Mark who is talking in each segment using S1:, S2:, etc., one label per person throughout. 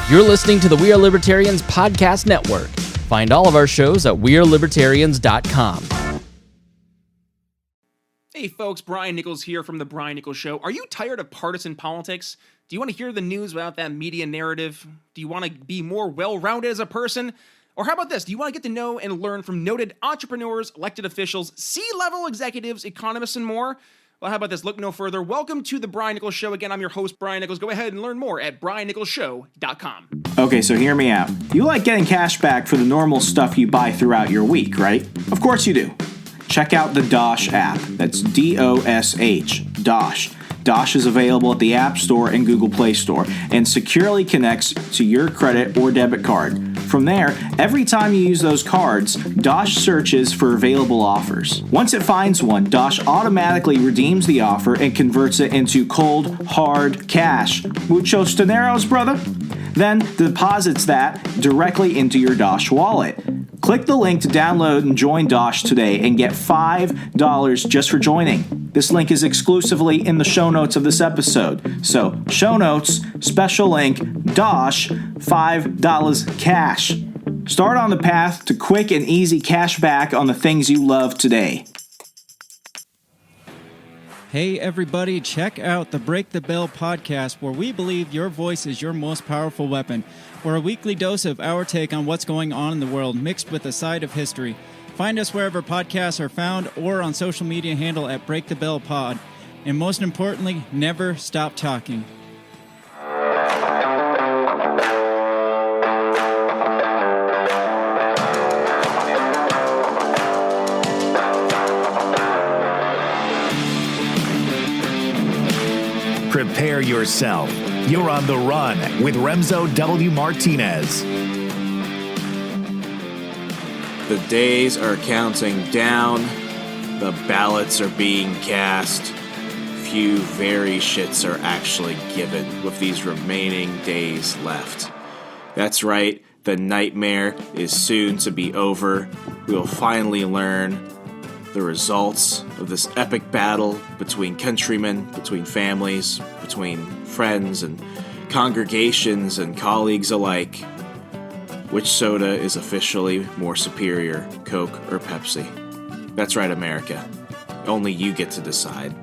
S1: You're listening to the We Are Libertarians podcast network. Find all of our shows at wearelibertarians.com.
S2: Hey folks, Brian Nichols here from The Brian Nichols Show. Are you tired of partisan politics? Do you want to hear the news without that media narrative? Do you want to be more well-rounded as a person? Or how about this? Do you want to get to know and learn from noted entrepreneurs, elected officials, C-level executives, economists, and more? Well, how about this? Look no further. Welcome to The Brian Nichols Show. Again, I'm your host, Brian Nichols. Go ahead and learn more at briannicholsshow.com.
S3: Okay, so hear me out. You like getting cash back for the normal stuff you buy throughout your week, right? Of course you do. Check out the Dosh app. That's D-O-S-H, Dosh. Dosh is available at the App Store and Google Play Store and securely connects to your credit or debit card. From there, every time you use those cards, Dosh searches for available offers. Once it finds one, Dosh automatically redeems the offer and converts it into cold, hard cash. Muchos dineros, brother? Then deposits that directly into your Dosh wallet. Click the link to download and join Dosh today and get $5 just for joining. This link is exclusively in the show notes of this episode. So, show notes, special link, Dosh, $5 cash. Start on the path to quick and easy cash back on the things you love today.
S4: Hey everybody, check out the Break the Bell podcast, where we believe your voice is your most powerful weapon. We're a weekly dose of our take on what's going on in the world, mixed with a side of history. Find us wherever podcasts are found or on social media handle at Break the Bell Pod. And most importantly, never stop talking.
S5: Prepare yourself. You're on the run with Remso W. Martinez.
S6: The days are counting down. The ballots are being cast. Few very shits are actually given with these remaining days left. That's right, the nightmare is soon to be over. We will finally learn the results of this epic battle between countrymen, between families, between friends and congregations and colleagues alike. Which soda is officially more superior, Coke or Pepsi? That's right, America. Only you get to decide.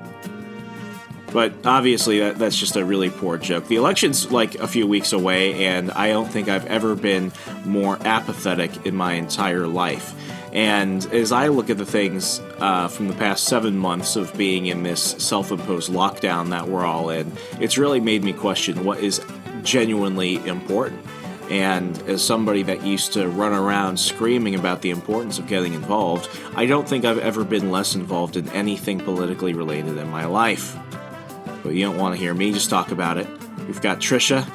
S6: But obviously, that's just a really poor joke. The election's like a few weeks away, and I don't think I've ever been more apathetic in my entire life. And as I look at the things from the past 7 months of being in this self-imposed lockdown that we're all in, it's really made me question what is genuinely important. And as somebody that used to run around screaming about the importance of getting involved, I don't think I've ever been less involved in anything politically related in my life. But you don't want to hear me just talk about it. We've got Tricia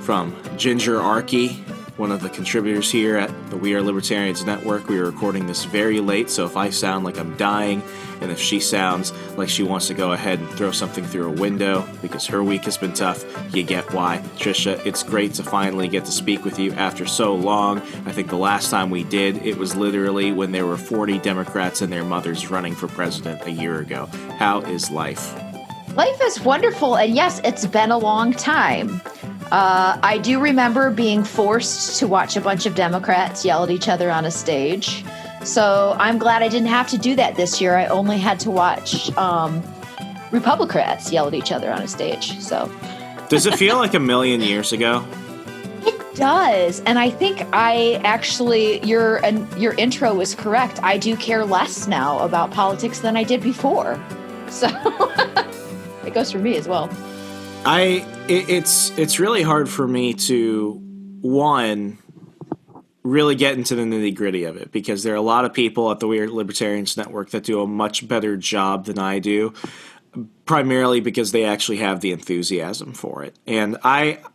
S6: from Ginger Archie, one of the contributors here at the We Are Libertarians Network. We are recording this very late, so if I sound like I'm dying, and if she sounds like she wants to go ahead and throw something through a window because her week has been tough, you get why. Tricia, it's great to finally get to speak with you after so long. I think the last time we did, it was literally when there were 40 Democrats and their mothers running for president a year ago. How is life?
S7: Life is wonderful, and yes, it's been a long time. I do remember being forced to watch a bunch of Democrats yell at each other on a stage. So I'm glad I didn't have to do that this year. I only had to watch Republicans yell at each other on a stage. So,
S6: does it feel like a million years ago?
S7: It does. And I think I actually, your intro was correct. I do care less now about politics than I did before. So it goes for me as well.
S6: It's really hard for me to, one, really get into the nitty-gritty of it, because there are a lot of people at the Weird Libertarians Network that do a much better job than I do, primarily because they actually have the enthusiasm for it. And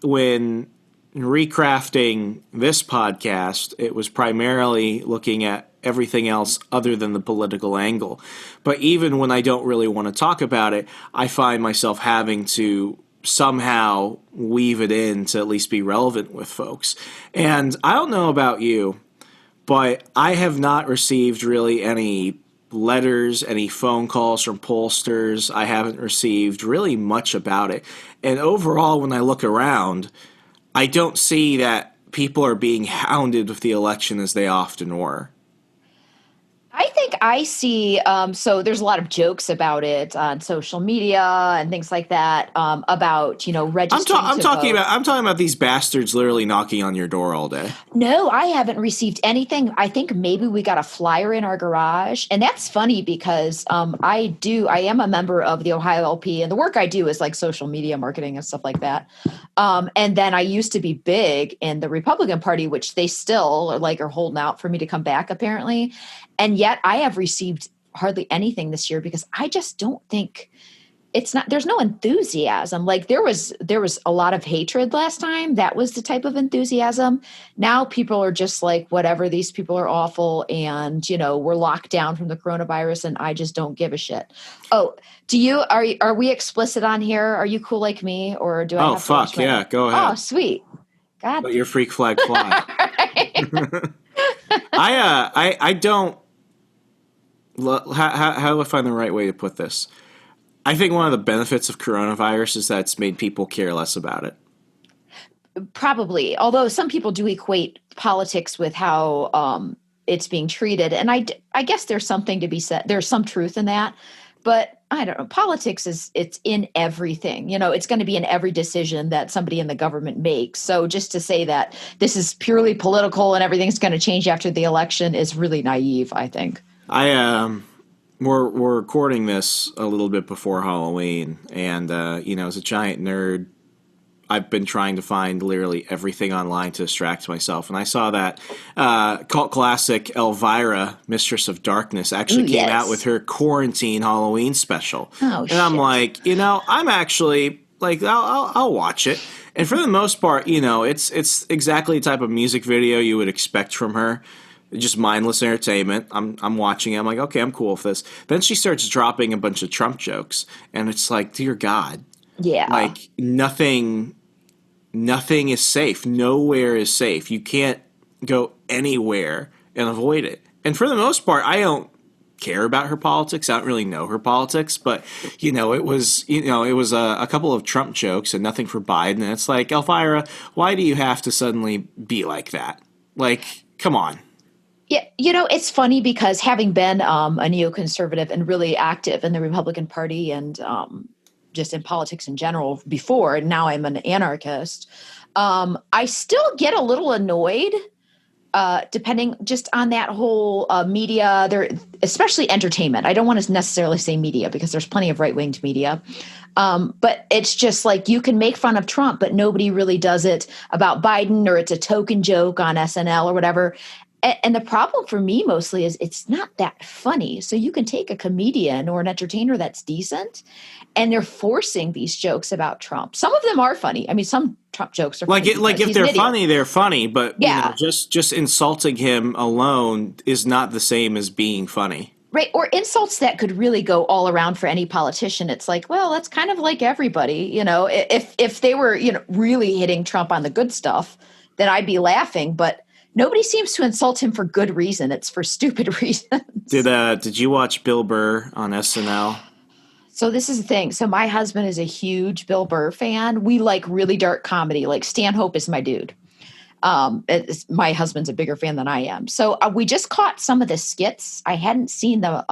S6: when recrafting this podcast, it was primarily looking at everything else other than the political angle. But even when I don't really want to talk about it, I find myself having to somehow weave it in to at least be relevant with folks. And I don't know about you, but I have not received really any letters, any phone calls from pollsters. I haven't received really much about it. And overall, when I look around, I don't see that people are being hounded with the election as they often were.
S7: I think I see, so there's a lot of jokes about it on social media and things like that, about, registering
S6: I'm
S7: to
S6: talking
S7: vote.
S6: about these bastards literally knocking on your door all day.
S7: No, I haven't received anything. I think maybe we got a flyer in our garage. And that's funny because I am a member of the Ohio LP, and the work I do is like social media marketing and stuff like that. And then I used to be big in the Republican Party, which they still are holding out for me to come back, apparently. And yet I have received hardly anything this year because I just don't think there's no enthusiasm. Like there was a lot of hatred last time. That was the type of enthusiasm. Now people are just like, whatever, these people are awful. And, we're locked down from the coronavirus and I just don't give a shit. Oh, are we explicit on here? Are you cool like me or do I have to
S6: fuck yeah. Go ahead.
S7: Oh, sweet. God.
S6: Let your freak flag fly. I don't, how do I find the right way to put this? I think one of the benefits of coronavirus is that it's made people care less about it.
S7: Probably, although some people do equate politics with how it's being treated. And I guess there's something to be said. There's some truth in that. But I don't know. Politics it's in everything. It's going to be in every decision that somebody in the government makes. So just to say that this is purely political and everything's going to change after the election is really naive, I think.
S6: We're recording this a little bit before Halloween, and as a giant nerd, I've been trying to find literally everything online to distract myself, and I saw that cult classic Elvira, Mistress of Darkness, actually came out with her quarantine Halloween special.
S7: Oh,
S6: and I'm like, I'm actually like, I'll watch it, and for the most part, it's exactly the type of music video you would expect from her. Just mindless entertainment. I'm watching it. I'm like, okay, I'm cool with this. Then she starts dropping a bunch of Trump jokes, and it's like, dear God, like nothing is safe. Nowhere is safe. You can't go anywhere and avoid it. And for the most part, I don't care about her politics. I don't really know her politics, but it was a couple of Trump jokes and nothing for Biden. And it's like, Elvira, why do you have to suddenly be like that? Like, come on.
S7: Yeah, it's funny because having been a neoconservative and really active in the Republican Party and just in politics in general before, and now I'm an anarchist, I still get a little annoyed depending just on that whole media, there, especially entertainment. I don't want to necessarily say media because there's plenty of right-winged media. But it's just like you can make fun of Trump, but nobody really does it about Biden, or it's a token joke on SNL or whatever. And the problem for me mostly is it's not that funny. So you can take a comedian or an entertainer that's decent, and they're forcing these jokes about Trump. Some of them are funny. I mean, some Trump jokes are funny.
S6: Like if they're funny, they're funny. But just insulting him alone is not the same as being funny.
S7: Right. Or insults that could really go all around for any politician. It's like, well, that's kind of like everybody. If they were, really hitting Trump on the good stuff, then I'd be laughing. But nobody seems to insult him for good reason. It's for stupid reasons.
S6: Did you watch Bill Burr on SNL?
S7: So this is the thing. So my husband is a huge Bill Burr fan. We like really dark comedy. Like Stanhope is my dude. My husband's a bigger fan than I am. So we just caught some of the skits. I hadn't seen the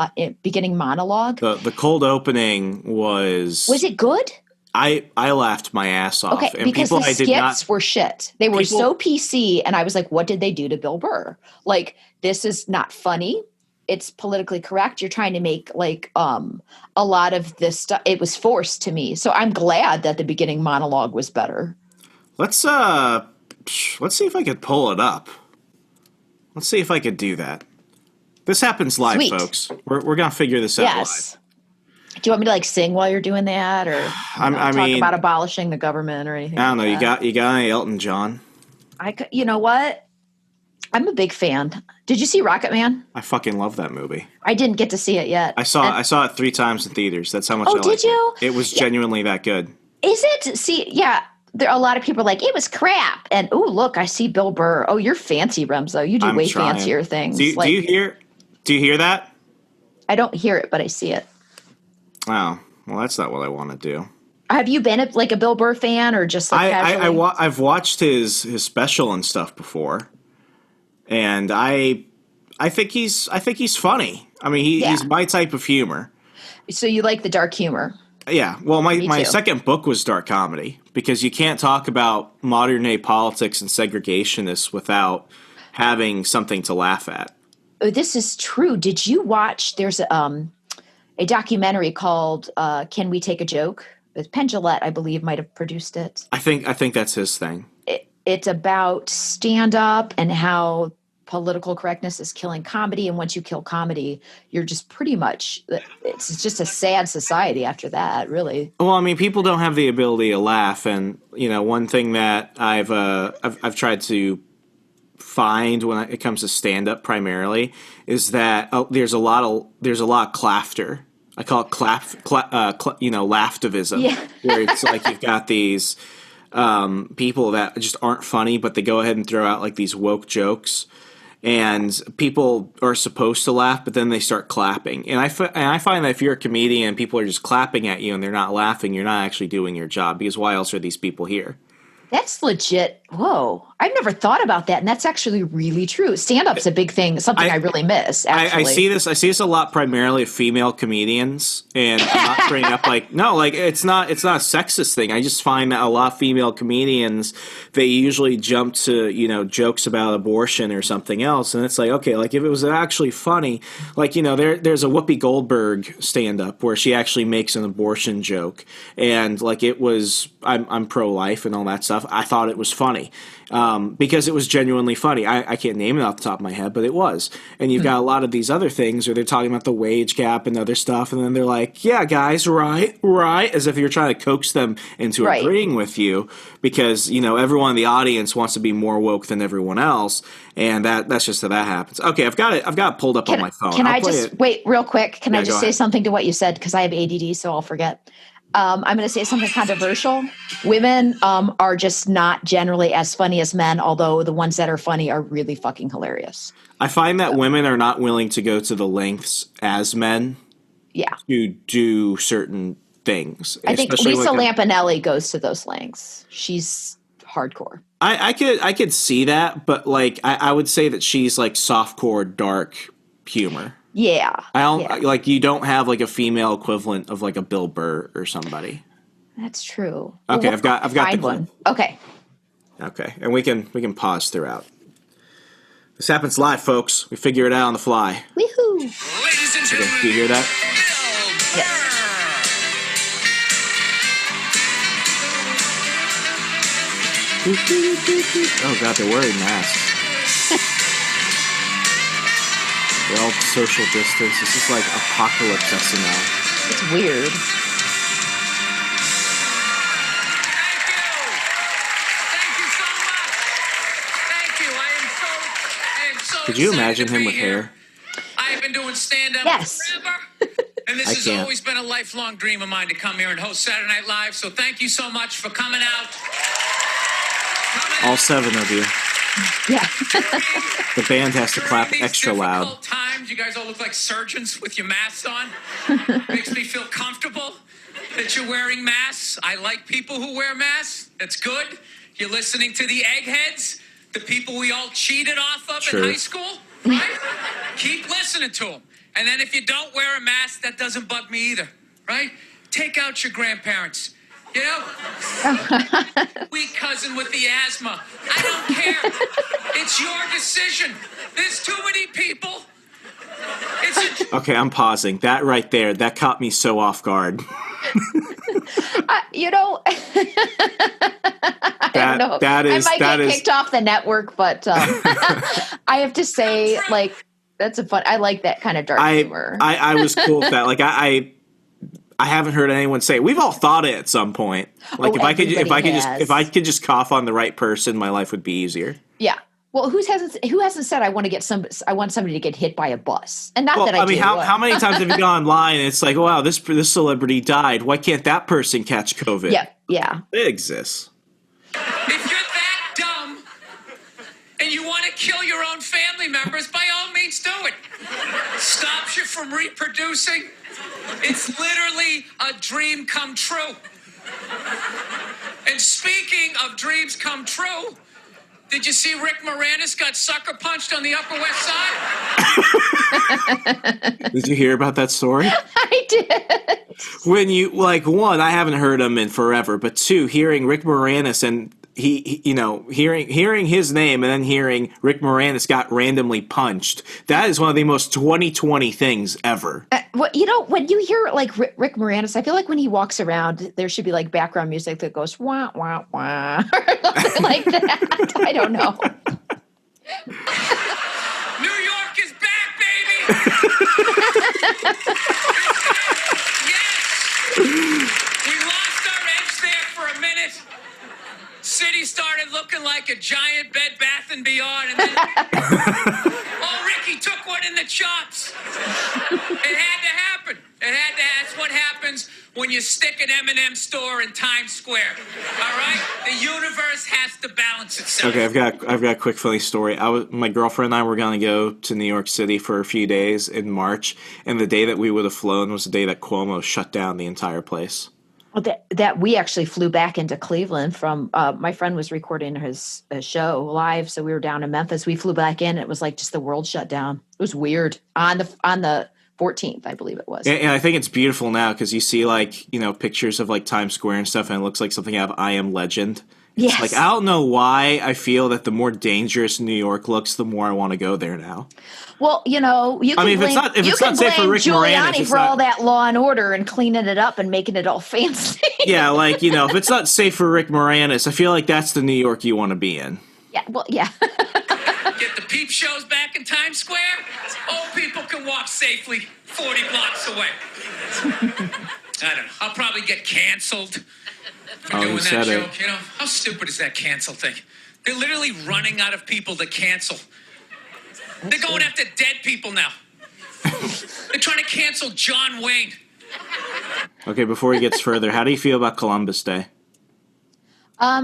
S7: beginning monologue.
S6: The cold opening was
S7: it good?
S6: I laughed my ass off.
S7: Okay,
S6: and
S7: because the skits were shit. They were so PC, and I was like, what did they do to Bill Burr? Like, this is not funny. It's politically correct. You're trying to make like a lot of this stuff. It was forced to me. So I'm glad that the beginning monologue was better. Let's
S6: see if I could pull it up. Let's see if I could do that. This happens live,
S7: Sweet.
S6: Folks. We're gonna figure this out live.
S7: Do you want me to like sing while you're doing that, or talk about abolishing the government or anything?
S6: I don't know.
S7: That?
S6: You got any Elton John?
S7: You know what? I'm a big fan. Did you see Rocket Man?
S6: I fucking love that movie.
S7: I didn't get to see it yet.
S6: I saw it 3 times in theaters. That's how much I liked it.
S7: Oh, did you?
S6: It was genuinely that good.
S7: Is it? See, yeah. There are a lot of people are like, it was crap. And oh, look, I see Bill Burr. Oh, you're fancy, Remso. You do way fancier things.
S6: Do you hear that?
S7: I don't hear it, but I see it.
S6: Oh, well, that's not what I want to do.
S7: Have you been like a Bill Burr fan or just like casually?
S6: I've watched his special and stuff before, and I think he's funny. I mean, he's my type of humor.
S7: So you like the dark humor?
S6: Yeah. Well, my second book was dark comedy because you can't talk about modern day politics and segregationists without having something to laugh at.
S7: Oh, this is true. Did you watch? There's a documentary called "Can We Take a Joke?" With Penn Jillette, I believe, might have produced it.
S6: I think that's his thing.
S7: It's about stand-up and how political correctness is killing comedy, and once you kill comedy, you're just pretty much, it's just a sad society after that, really.
S6: Well, I mean, people don't have the ability to laugh, and one thing that I've tried to find when it comes to stand-up primarily is that there's a lot of clafter. I call it laughtivism, where it's like you've got these people that just aren't funny, but they go ahead and throw out like these woke jokes. And people are supposed to laugh, but then they start clapping. And I find that if you're a comedian and people are just clapping at you and they're not laughing, you're not actually doing your job, because why else are these people here?
S7: That's legit. Whoa. I've never thought about that. And that's actually really true. Stand-up's a big thing, something I really miss, actually.
S6: I see this a lot primarily of female comedians. And I'm not bringing up it's not a sexist thing. I just find that a lot of female comedians, they usually jump to, jokes about abortion or something else. And it's like, okay, like if it was actually funny, like, there's a Whoopi Goldberg stand-up where she actually makes an abortion joke. And like it was, I'm pro-life and all that stuff. I thought it was funny because it was genuinely funny. I can't name it off the top of my head, but it was. And you've got a lot of these other things where they're talking about the wage gap and other stuff, and then they're like, yeah, guys, right, as if you're trying to coax them into agreeing with you because, everyone in the audience wants to be more woke than everyone else, and that's just how that happens. Okay, I've got it pulled up on my phone.
S7: Wait real quick? Can I just say something to what you said? Because I have ADD, so I'll forget. I'm going to say something controversial. Women are just not generally as funny as men, although the ones that are funny are really fucking hilarious.
S6: I find that women are not willing to go to the lengths as men to do certain things.
S7: I think Lisa Lampanelli goes to those lengths. She's hardcore.
S6: I could see that, but like I would say that she's like softcore dark humor.
S7: Yeah.
S6: I don't like you don't have like a female equivalent of like a Bill Burr or somebody.
S7: That's true.
S6: Okay, I've got the
S7: one. Okay.
S6: Okay. And we can pause throughout. This happens live, folks. We figure it out on the fly.
S7: Woohoo.
S8: Ladies and gentlemen.
S6: Okay, do you hear that?
S7: Yes.
S6: Oh god, they're wearing masks. They're all social distance. This is like apocalypse SNL.
S7: It's weird.
S8: Thank you so much. Thank you. I am so
S6: Could you imagine him with hair?
S8: I've been doing stand-up forever. And this has always been a lifelong dream of mine to come here and host Saturday Night Live. So thank you so much for coming out.
S6: All 7 of you.
S7: Yeah.
S6: The band has to clap extra loud.
S8: Times, you guys all look like surgeons with your masks on. Makes me feel comfortable that you're wearing masks. I like people who wear masks. That's good. You're listening to the eggheads, the people we all cheated off of in high school, right? Keep listening to them. And then if you don't wear a mask, that doesn't bug me either, right? Take out your grandparents. You know, weak cousin with the asthma. I don't care. It's your decision. There's too many people.
S6: Okay, I'm pausing. That right there, that caught me so off guard.
S7: I don't know. I might get kicked off the network, but I have to say, like, that's I like that kind of dark humor.
S6: I was cool with that. Like, I haven't heard anyone say it. We've all thought it at some point. Like if I could just cough on the right person, my life would be easier.
S7: Yeah. Well, who hasn't said I want somebody to get hit by a bus? And not that I mean,
S6: how many times have you gone online and it's like, wow, this celebrity died. Why can't that person catch COVID?
S7: Yeah.
S6: It exists.
S8: If you're that dumb and you want to kill your own family members, by all means do it. Stops you from reproducing. It's literally a dream come true. And speaking of dreams come true, did you see Rick Moranis got sucker punched on the Upper West Side?
S6: Did you hear about that story?
S7: I did.
S6: When you, like, one, I haven't heard him in forever, but two, hearing Rick Moranis and hearing his name and then hearing Rick Moranis got randomly punched, that is one of the most 2020 things ever.
S7: When you hear like Rick Moranis, I feel like when he walks around, there should be like background music that goes wah wah wah or something like that. I don't know.
S8: New York is back, baby! Yes! We lost our edge there for a minute. City started looking like a giant Bed Bath & Beyond, and then Ricky took one in the chops. It had to happen. That's what happens when you stick an M&M store in Times Square. All right? The universe has to balance itself.
S6: Okay, I've got a quick funny story. My girlfriend and I were going to go to New York City for a few days in March, and the day that we would have flown was the day that Cuomo shut down the entire place.
S7: That we actually flew back into Cleveland from my friend was recording his show live, so we were down in Memphis. We flew back in, and it was like just the world shut down. It was weird on the 14th, I believe it was.
S6: And I think it's beautiful now because you see pictures of like Times Square and stuff, and it looks like something out of I Am Legend.
S7: Yes.
S6: Like, I don't know why I feel that the more dangerous New York looks, the more I want to go there now.
S7: Well, you can blame Giuliani for all that Law and Order and cleaning it up and making it all fancy.
S6: Yeah, if it's not safe for Rick Moranis, I feel like that's the New York you want to be in.
S7: Yeah, well, yeah.
S8: Get the peep shows back in Times Square. Old people can walk safely 40 blocks away. I don't know. I'll probably get canceled for doing that joke. How stupid is that cancel thing? They're literally running out of people to cancel. They're going after dead people now. They're trying to cancel John Wayne.
S6: Okay, before he gets further, how do you feel about Columbus Day?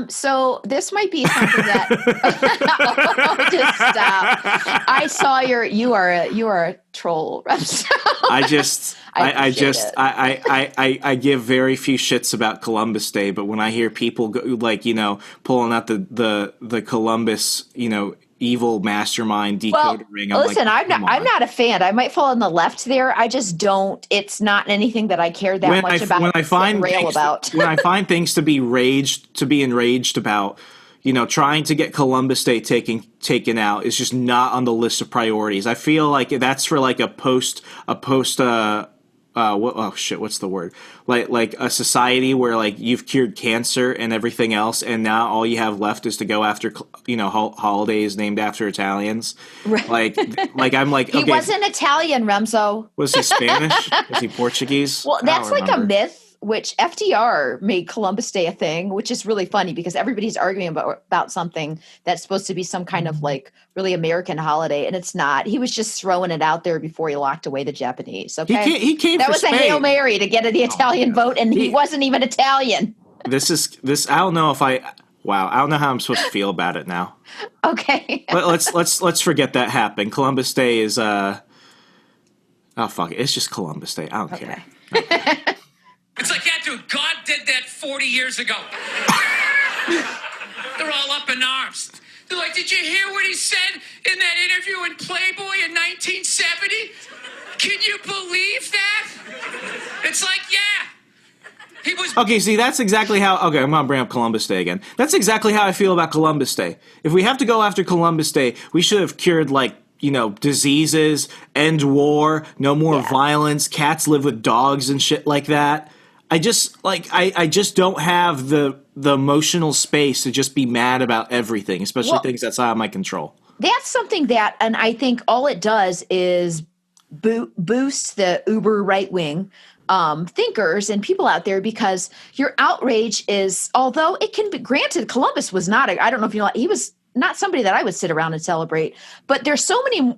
S7: So this might be something that just stop. I saw you are a troll, Remso.
S6: I give very few shits about Columbus Day, but when I hear people pulling out the Columbus, evil mastermind decoder ring.
S7: I'm not a fan. I might fall on the left there. I just don't. It's not anything that I care that much about.
S6: When I find things to be enraged about, trying to get Columbus Day taken out is just not on the list of priorities. I feel like that's for like a post. What's the word? Like a society where like you've cured cancer and everything else, and now all you have left is to go after holidays named after Italians.
S7: Right.
S6: I'm like
S7: he wasn't Italian, Remso.
S6: Was he Spanish? Was he Portuguese?
S7: Well, that's like a myth. Which FDR made Columbus Day a thing, which is really funny because everybody's arguing about something that's supposed to be some kind of like really American holiday, and it's not. He was just throwing it out there before he locked away the Japanese. Okay,
S6: he came.
S7: That was
S6: Spain.
S7: A Hail Mary to get the Italian vote, and he wasn't even Italian.
S6: This. I don't know if I. Wow, I don't know how I'm supposed to feel about it now.
S7: Okay,
S6: let's forget that happened. Columbus Day is oh fuck it, it's just Columbus Day. I don't care.
S8: It's like, yeah, dude, God did that 40 years ago. They're all up in arms. They're like, did you hear what he said in that interview in Playboy in 1970? Can you believe that? It's like, yeah. He was.
S6: Okay, see, that's exactly how. Okay, I'm gonna bring up Columbus Day again. That's exactly how I feel about Columbus Day. If we have to go after Columbus Day, we should have cured diseases, end war, no more violence, cats live with dogs and shit like that. I just don't have the emotional space to just be mad about everything, especially things that's out of my control.
S7: That's something that, and I think all it does is boost the uber right wing thinkers and people out there, because your outrage is, although it can be granted, Columbus was not. I don't know if he was not somebody that I would sit around and celebrate, but there's so much.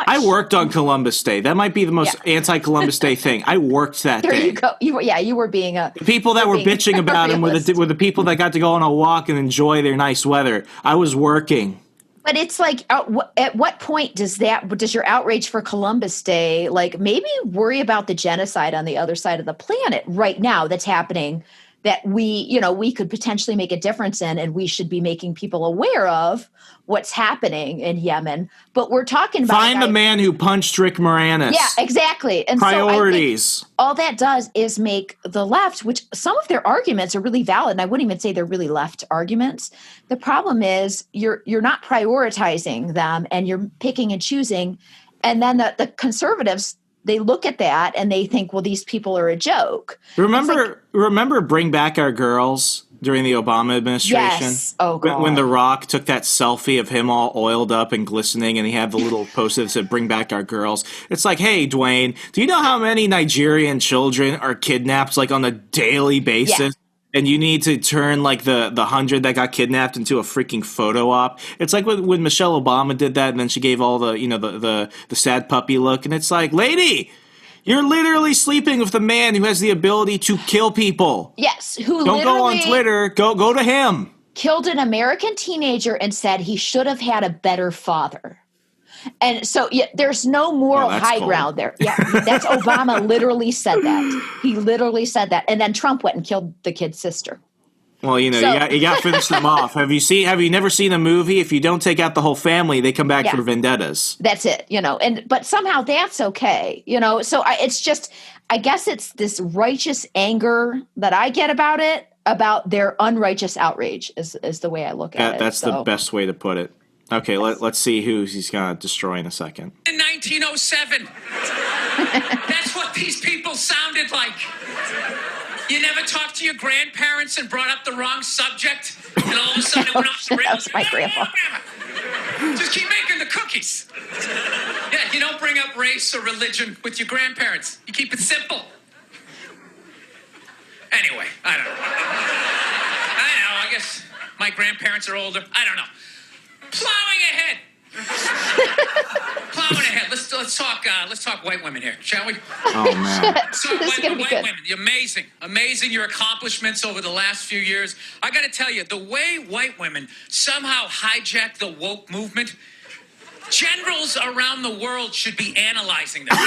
S6: I worked on Columbus Day. That might be the most anti-Columbus Day thing. I worked that day.
S7: There you go. You were being a...
S6: The people that were bitching about him were the people that got to go on a walk and enjoy their nice weather. I was working.
S7: But it's like, at what point does your outrage for Columbus Day, like, maybe worry about the genocide on the other side of the planet right now that's happening that we could potentially make a difference in, and we should be making people aware of what's happening in Yemen. But we're talking about
S6: find the man who punched Rick Moranis.
S7: Yeah, exactly. And
S6: priorities.
S7: So all that does is make the left, which some of their arguments are really valid, and I wouldn't even say they're really left arguments. The problem is you're not prioritizing them, and you're picking and choosing. And then the conservatives, they look at that and they think, well, these people are a joke.
S6: Remember Bring Back Our Girls during the Obama administration?
S7: Yes. Oh, God.
S6: When The Rock took that selfie of him all oiled up and glistening, and he had the little post-it that said, Bring Back Our Girls. It's like, hey, Dwayne, do you know how many Nigerian children are kidnapped like on a daily basis? Yeah. And you need to turn like the 100 that got kidnapped into a freaking photo op. It's like when Michelle Obama did that, and then she gave all the the sad puppy look, and it's like, lady, you're literally sleeping with the man who has the ability to kill people.
S7: Yes,
S6: don't go on Twitter. Go to him.
S7: Killed an American teenager and said he should have had a better father. And so there's no moral high ground there. Yeah, that's Obama literally said that. He literally said that. And then Trump went and killed the kid's sister.
S6: Well, you got to finish them off. Have you never seen a movie? If you don't take out the whole family, they come back for vendettas.
S7: That's it, but somehow that's okay, So I guess it's this righteous anger that I get about their unrighteous outrage is the way I look at it.
S6: That's the best way to put it. Okay, let's see who he's going to destroy in a second.
S8: In 1907. That's what these people sounded like. You never talked to your grandparents and brought up the wrong subject, and all of a sudden it went off the rails.
S7: That's my grandpa.
S8: Just keep making the cookies. Yeah, you don't bring up race or religion with your grandparents. You keep it simple. Anyway, I don't know. I guess my grandparents are older. I don't know. Plowing ahead. Let's talk white women here, shall we?
S6: Oh man.
S8: So
S7: this is gonna be good.
S8: Women, amazing your accomplishments over the last few years. I got to tell you, the way white women somehow hijacked the woke movement, generals around the world should be analyzing them.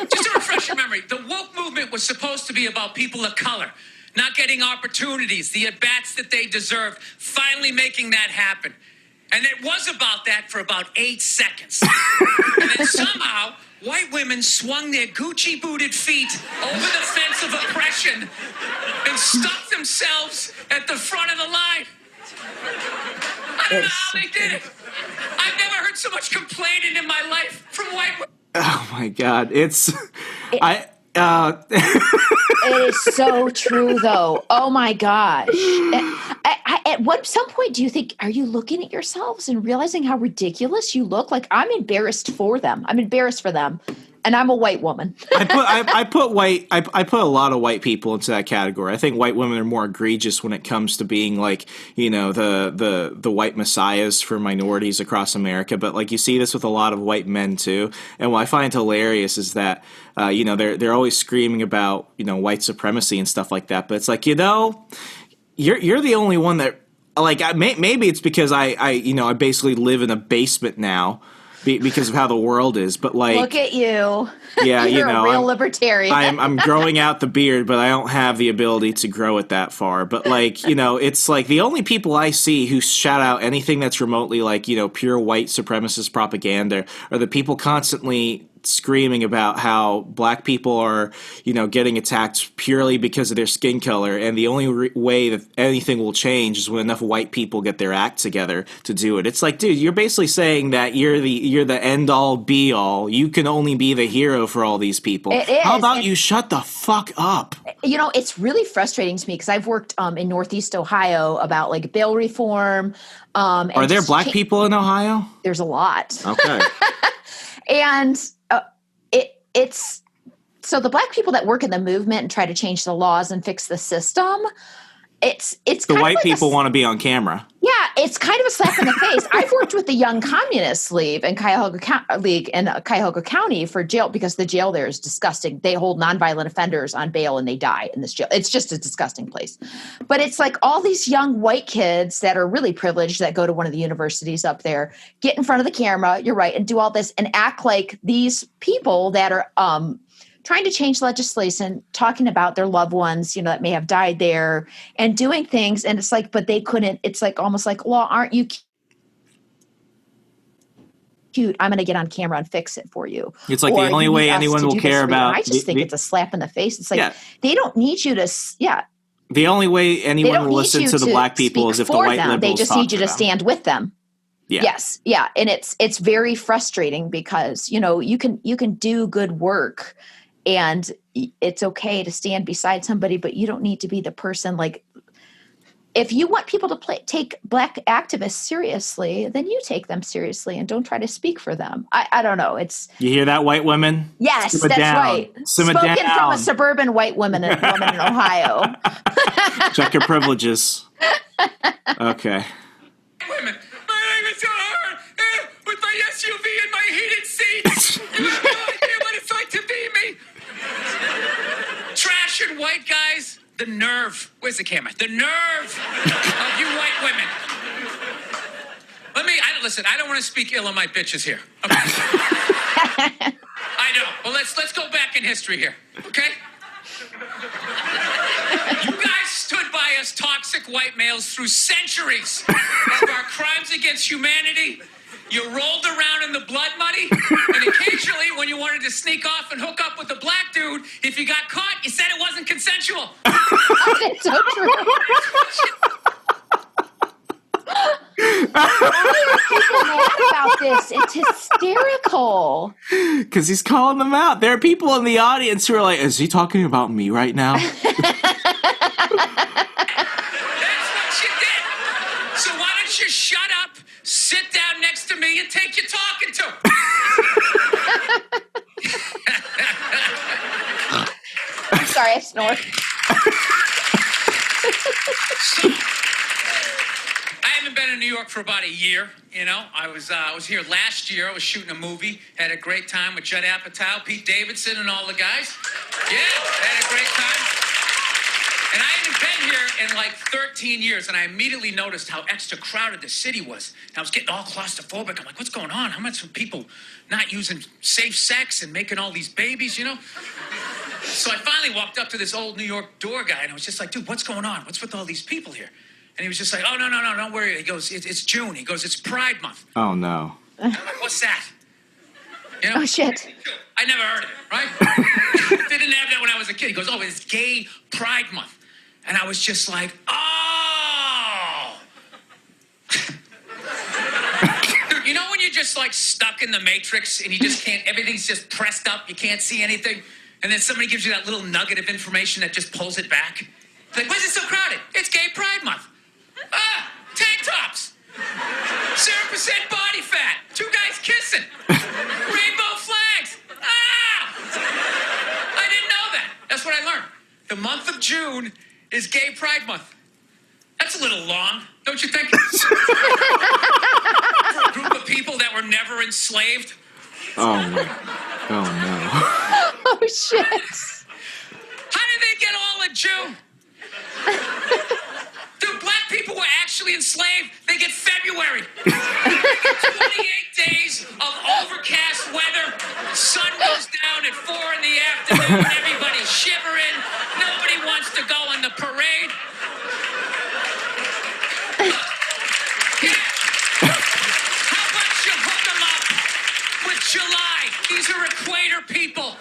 S8: Just to refresh your memory, the woke movement was supposed to be about people of color not getting opportunities, the at-bats that they deserved, finally making that happen. And it was about that for about 8 seconds. And then somehow, white women swung their Gucci-booted feet over the fence of oppression and stuck themselves at the front of the line. I don't know how they did it. I've never heard so much complaining in my life from white women.
S6: Oh, my God. It
S7: is so true, though. Oh my gosh! At some point, do you think, are you looking at yourselves and realizing how ridiculous you look? Like, I'm embarrassed for them. I'm embarrassed for them, and I'm a white woman.
S6: I put a lot of white people into that category. I think white women are more egregious when it comes to being like, the white messiahs for minorities across America. But like, you see this with a lot of white men too. And what I find hilarious is that they're always screaming about white supremacy and stuff like that. But it's like, you're the only one that, like, maybe it's because I basically live in a basement now. Because of how the world is, but like,
S7: look at you.
S6: Yeah,
S7: you're a real libertarian.
S6: I'm growing out the beard, but I don't have the ability to grow it that far. But like, it's like the only people I see who shout out anything that's remotely like, pure white supremacist propaganda are the people constantly screaming about how black people are, getting attacked purely because of their skin color, and the only way that anything will change is when enough white people get their act together to do it. It's like, dude, you're basically saying that you're the end all be all. You can only be the hero for all these people.
S7: It is.
S6: How about you shut the fuck up?
S7: It's really frustrating to me because I've worked in Northeast Ohio about like bail reform.
S6: Are there black people in Ohio?
S7: There's a lot.
S6: Okay.
S7: And it's so the black people that work in the movement and try to change the laws and fix the system. It's
S6: the
S7: kind
S6: white
S7: of like
S6: people want to be on camera.
S7: Yeah, it's kind of a slap in the face. I've worked with the Young Communist League in Cuyahoga County for jail because the jail there is disgusting. They hold nonviolent offenders on bail and they die in this jail. It's just a disgusting place. But it's like all these young white kids that are really privileged that go to one of the universities up there, get in front of the camera, you're right, and do all this and act like these people that are trying to change legislation, talking about their loved ones, that may have died there, and doing things. And it's like, but they couldn't. It's like almost like, well, aren't you cute? I'm going to get on camera and fix it for you.
S6: It's like the only way anyone will care about.
S7: I just think it's a slap in the face. It's like they don't need you to. Yeah.
S6: The only way anyone will listen to the black people is if the white liberals
S7: They just need you to stand with them.
S6: Yeah.
S7: Yes. Yeah. And it's very frustrating because, you can do good work and it's okay to stand beside somebody, but you don't need to be the person. Like, if you want people to take black activists seriously, then you take them seriously and don't try to speak for them. I don't know.
S6: You hear that, white women?
S7: Yes, that's right.
S6: Spoken
S7: from a suburban white woman in Ohio.
S6: Check your privileges. Okay.
S8: Women, my name is with my SUV and my heated seats. You have no idea what it's like to be me. Trash and white guys. The nerve. Where's the camera? The nerve of you white women. Listen, I don't want to speak ill of my bitches here. Okay? I know. Well, let's go back in history here. Okay? You guys stood by us toxic white males through centuries of our crimes against humanity. You rolled around in the blood money, and occasionally when you wanted to sneak off and hook up with a black dude, if you got caught, you said it wasn't consensual.
S7: It's so true. Why are people mad about this? It's hysterical.
S6: Because he's calling them out. There are people in the audience who are like, is he talking about me right now?
S8: That's what you did. So why don't you shut up, sit down next to me, and take your talking to.
S7: I'm sorry, I snored.
S8: I haven't been in New York for about a year. I was here last year. I was shooting a movie. Had a great time with Judd Apatow, Pete Davidson, and all the guys. Yeah, had a great time. And I hadn't been here in like 13 years, and I immediately noticed how extra crowded the city was. And I was getting all claustrophobic. I'm like, what's going on? How much are people not using safe sex and making all these babies, So I finally walked up to this old New York door guy, and I was just like, dude, what's going on? What's with all these people here? And he was just like, oh, no, don't worry. He goes, it's June. He goes, it's Pride Month.
S6: Oh, no.
S8: I'm like, what's that?
S7: Oh, shit.
S8: I never heard of it, right? They didn't have that when I was a kid. He goes, oh, it's Gay Pride Month. And I was just like, oh. Dude, when you're just like stuck in the Matrix and you just can't, everything's just pressed up, you can't see anything. And then somebody gives you that little nugget of information that just pulls it back. It's like, why is it so crowded? It's Gay Pride Month. Tank tops. 0% body fat. 2 guys kissing. Rainbow flags. I didn't know that. That's what I learned. The month of June is Gay Pride Month. That's a little long, don't you think? For a group of people that were never enslaved.
S6: Oh no.
S7: Oh, shit.
S8: How did they get all of June? Dude, black people were actually enslaved. They get February. 28 days of overcast weather. Sun goes down at 4 in the afternoon. Everybody's shivering. Nobody wants to go on the parade. Yeah. How about you hook them up with July? These are equator people.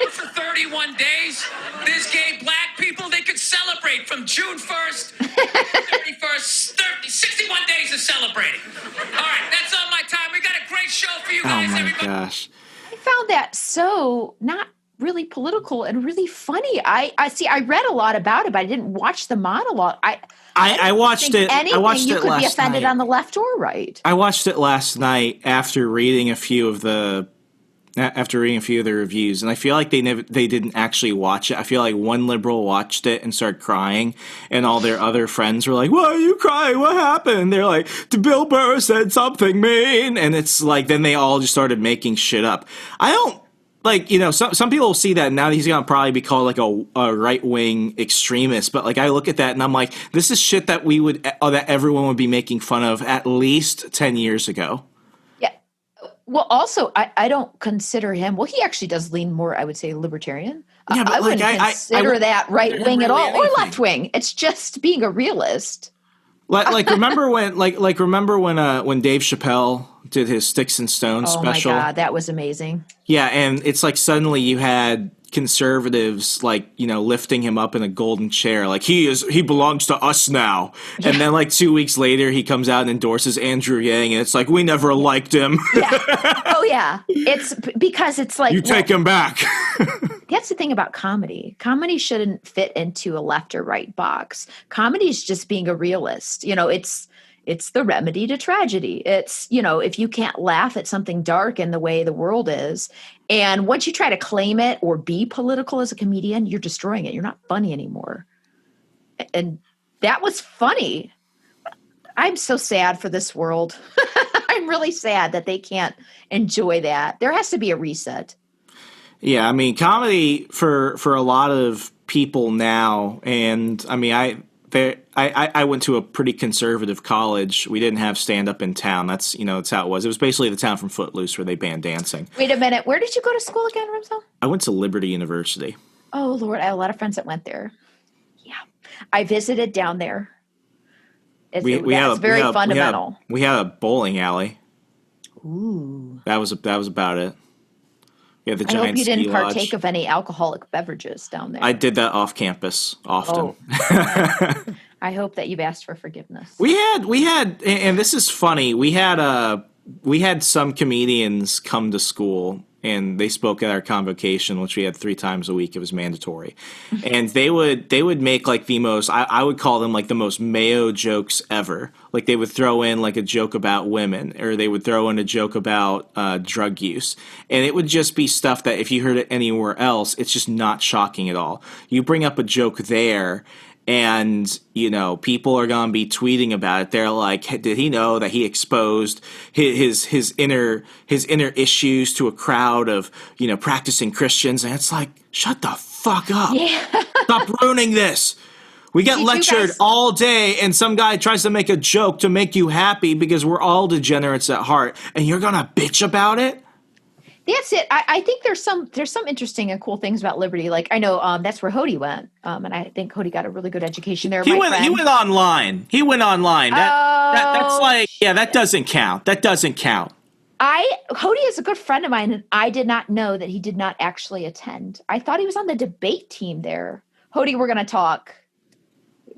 S8: For 31 days, there's gay black people. They could celebrate from June 1st, 31st, 61 days of celebrating. All right, that's all my time. We got a great show for you guys, everybody.
S6: Gosh.
S7: I found that so not really political and really funny. I see. I read a lot about it, but I didn't watch the monologue.
S6: I watched it.
S7: Anything,
S6: I watched
S7: you
S6: it
S7: could
S6: last
S7: be offended
S6: night.
S7: on the left or right.
S6: I watched it last night after reading a few of the reviews, and I feel like they didn't actually watch it. I feel like one liberal watched it and started crying, and all their other friends were like, "Why are you crying? What happened?" And they're like, Bill Burr said something mean," and it's like then they all just started making shit up. I don't. Like, some people will see that and now he's going to probably be called like a right-wing extremist. But like, I look at that and I'm like, this is shit that that everyone would be making fun of at least 10 years ago.
S7: Yeah. Well, also, I don't consider him. Well, he actually does lean more, I would say, libertarian.
S6: Yeah, but
S7: I wouldn't consider that right wing at all, or left wing. It's just being a realist.
S6: Remember when when Dave Chappelle did his Sticks and Stones special?
S7: Oh my God, that was amazing.
S6: Yeah, and it's like suddenly you had conservatives lifting him up in a golden chair, like he belongs to us now. Yeah. And then like 2 weeks later he comes out and endorses Andrew Yang, and it's like, we never liked him.
S7: Yeah. Oh yeah, it's because it's like,
S6: you take him back.
S7: That's the thing about comedy. Comedy shouldn't fit into a left or right box. Comedy is just being a realist. It's the remedy to tragedy. It's, if you can't laugh at something dark in the way the world is, and once you try to claim it or be political as a comedian, you're destroying it. You're not funny anymore. And that was funny. I'm so sad for this world. I'm really sad that they can't enjoy that. There has to be a reset.
S6: Yeah, I mean, comedy for a lot of people now, and I mean, I went to a pretty conservative college. We didn't have stand-up in town. That's how it was. It was basically the town from Footloose where they banned dancing.
S7: Wait a minute. Where did you go to school again, Remso?
S6: I went to Liberty University.
S7: Oh, Lord. I have a lot of friends that went there. Yeah. I visited down there. It's very fundamental.
S6: We had a bowling alley.
S7: Ooh.
S6: That was about it. Yeah, the giant
S7: I hope you didn't
S6: lodge.
S7: partake of any alcoholic beverages down there.
S6: I did that off campus often.
S7: Oh. I hope that you've asked for forgiveness.
S6: We had, and this is funny. We had some comedians come to school, and they spoke at our convocation, which we had 3 times a week. It was mandatory, and they would make like the most. I would call them like the most mayo jokes ever. Like they would throw in like a joke about women, or they would throw in a joke about drug use, and it would just be stuff that if you heard it anywhere else, it's just not shocking at all. You bring up a joke there, and people are gonna be tweeting about it. They're like, did he know that he exposed his inner issues to a crowd of practicing Christians? And it's like, shut the fuck up.
S7: Yeah.
S6: Stop ruining this. We get lectured all day, and some guy tries to make a joke to make you happy because we're all degenerates at heart, and you're gonna bitch about it?
S7: That's it. I think there's some interesting and cool things about Liberty. Like I know that's where Hody went, and I think Hody got a really good education there.
S6: He went online. That's like, yeah, that doesn't count. That doesn't count.
S7: Hody is a good friend of mine, and I did not know that he did not actually attend. I thought he was on the debate team there. Hody, we're gonna talk.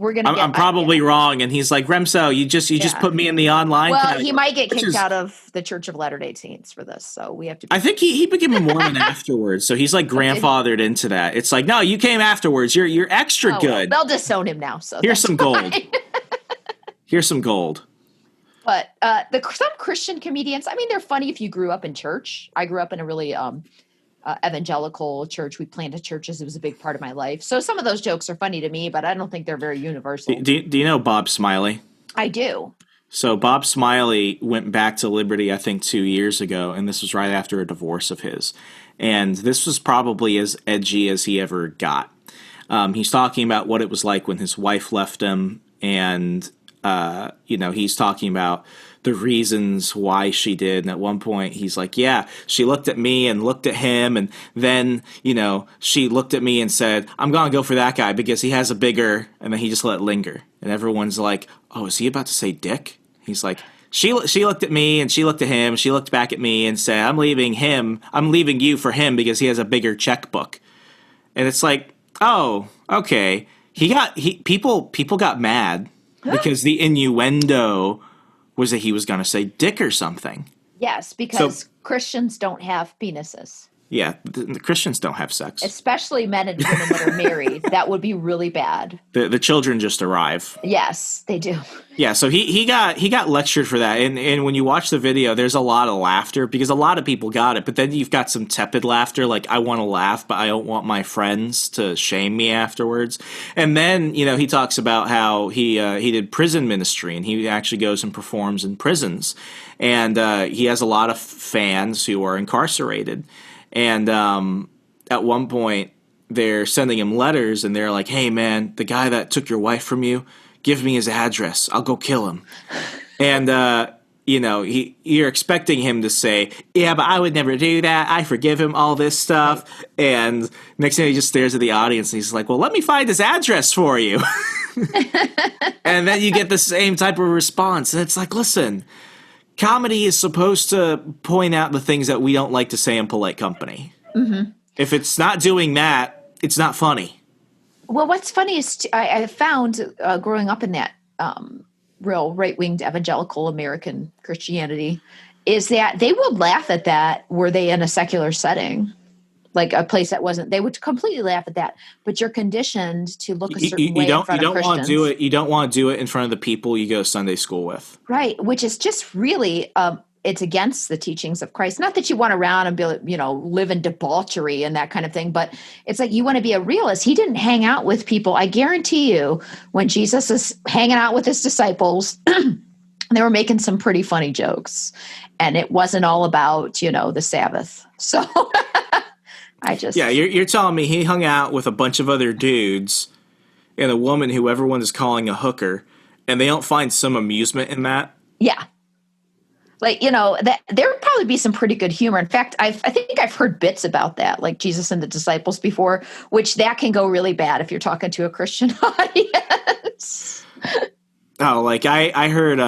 S7: I'm
S6: probably wrong, and he's like, Remso, you just put me in the online.
S7: Well, he might get kicked out of the Church of Latter-day Saints for this, so we have to.
S6: I think he became a Mormon afterwards, so he's like grandfathered into that. It's like, no, you came afterwards. You're extra good.
S7: Well, they'll disown him now. So
S6: here's some gold. Here's some gold.
S7: But some Christian comedians, I mean, they're funny if you grew up in church. I grew up in a really evangelical church. We planted churches. It was a big part of my life. So some of those jokes are funny to me, but I don't think they're very universal.
S6: Do you know Bob Smiley?
S7: I do.
S6: So Bob Smiley went back to Liberty, I think, 2 years ago, and this was right after a divorce of his. And this was probably as edgy as he ever got. He's talking about what it was like when his wife left him, and he's talking about the reasons why she did. And at one point he's like, yeah, she looked at me and looked at him. And then, she looked at me and said, I'm going to go for that guy because he has a bigger, and then he just let it linger. And everyone's like, oh, is he about to say dick? He's like, she looked at me and she looked at him. She looked back at me and said, I'm leaving you for him because he has a bigger checkbook. And it's like, oh, okay. People got mad because the innuendo was that he was going to say dick or something.
S7: Yes, because Christians don't have penises.
S6: Yeah, the Christians don't have sex.
S7: Especially men and women that are married. That would be really bad.
S6: The children just arrive.
S7: Yes, they do.
S6: Yeah, so he got lectured for that. And when you watch the video, there's a lot of laughter because a lot of people got it. But then you've got some tepid laughter, like I want to laugh, but I don't want my friends to shame me afterwards. And then, he talks about how he did prison ministry, and he actually goes and performs in prisons. And he has a lot of fans who are incarcerated. And at one point, they're sending him letters, and they're like, hey, man, the guy that took your wife from you, give me his address. I'll go kill him. And, you're expecting him to say, yeah, but I would never do that. I forgive him, all this stuff. And next thing he just stares at the audience and he's like, well, let me find his address for you. And then you get the same type of response. And it's like, listen, comedy is supposed to point out the things that we don't like to say in polite company. Mm-hmm. If it's not doing that, it's not funny.
S7: Well, what's funny is I found growing up in that real right-winged evangelical American Christianity is that they would laugh at that were they in a secular setting, like a place that wasn't. They would completely laugh at that. But you're conditioned to look a certain way in front of Christians.
S6: You don't want to do it in front of the people you go to Sunday school with.
S7: Right, which is just really it's against the teachings of Christ. Not that you want around and be, live in debauchery and that kind of thing, but it's like you want to be a realist. He didn't hang out with people. I guarantee you, when Jesus is hanging out with his disciples, they were making some pretty funny jokes, and it wasn't all about, the Sabbath. So
S6: you're telling me he hung out with a bunch of other dudes and a woman who everyone is calling a hooker, and they don't find some amusement in that?
S7: Yeah. Like, that there would probably be some pretty good humor. In fact, I think I've heard bits about that, like Jesus and the disciples before, which that can go really bad if you're talking to a Christian audience.
S6: Oh, like I heard,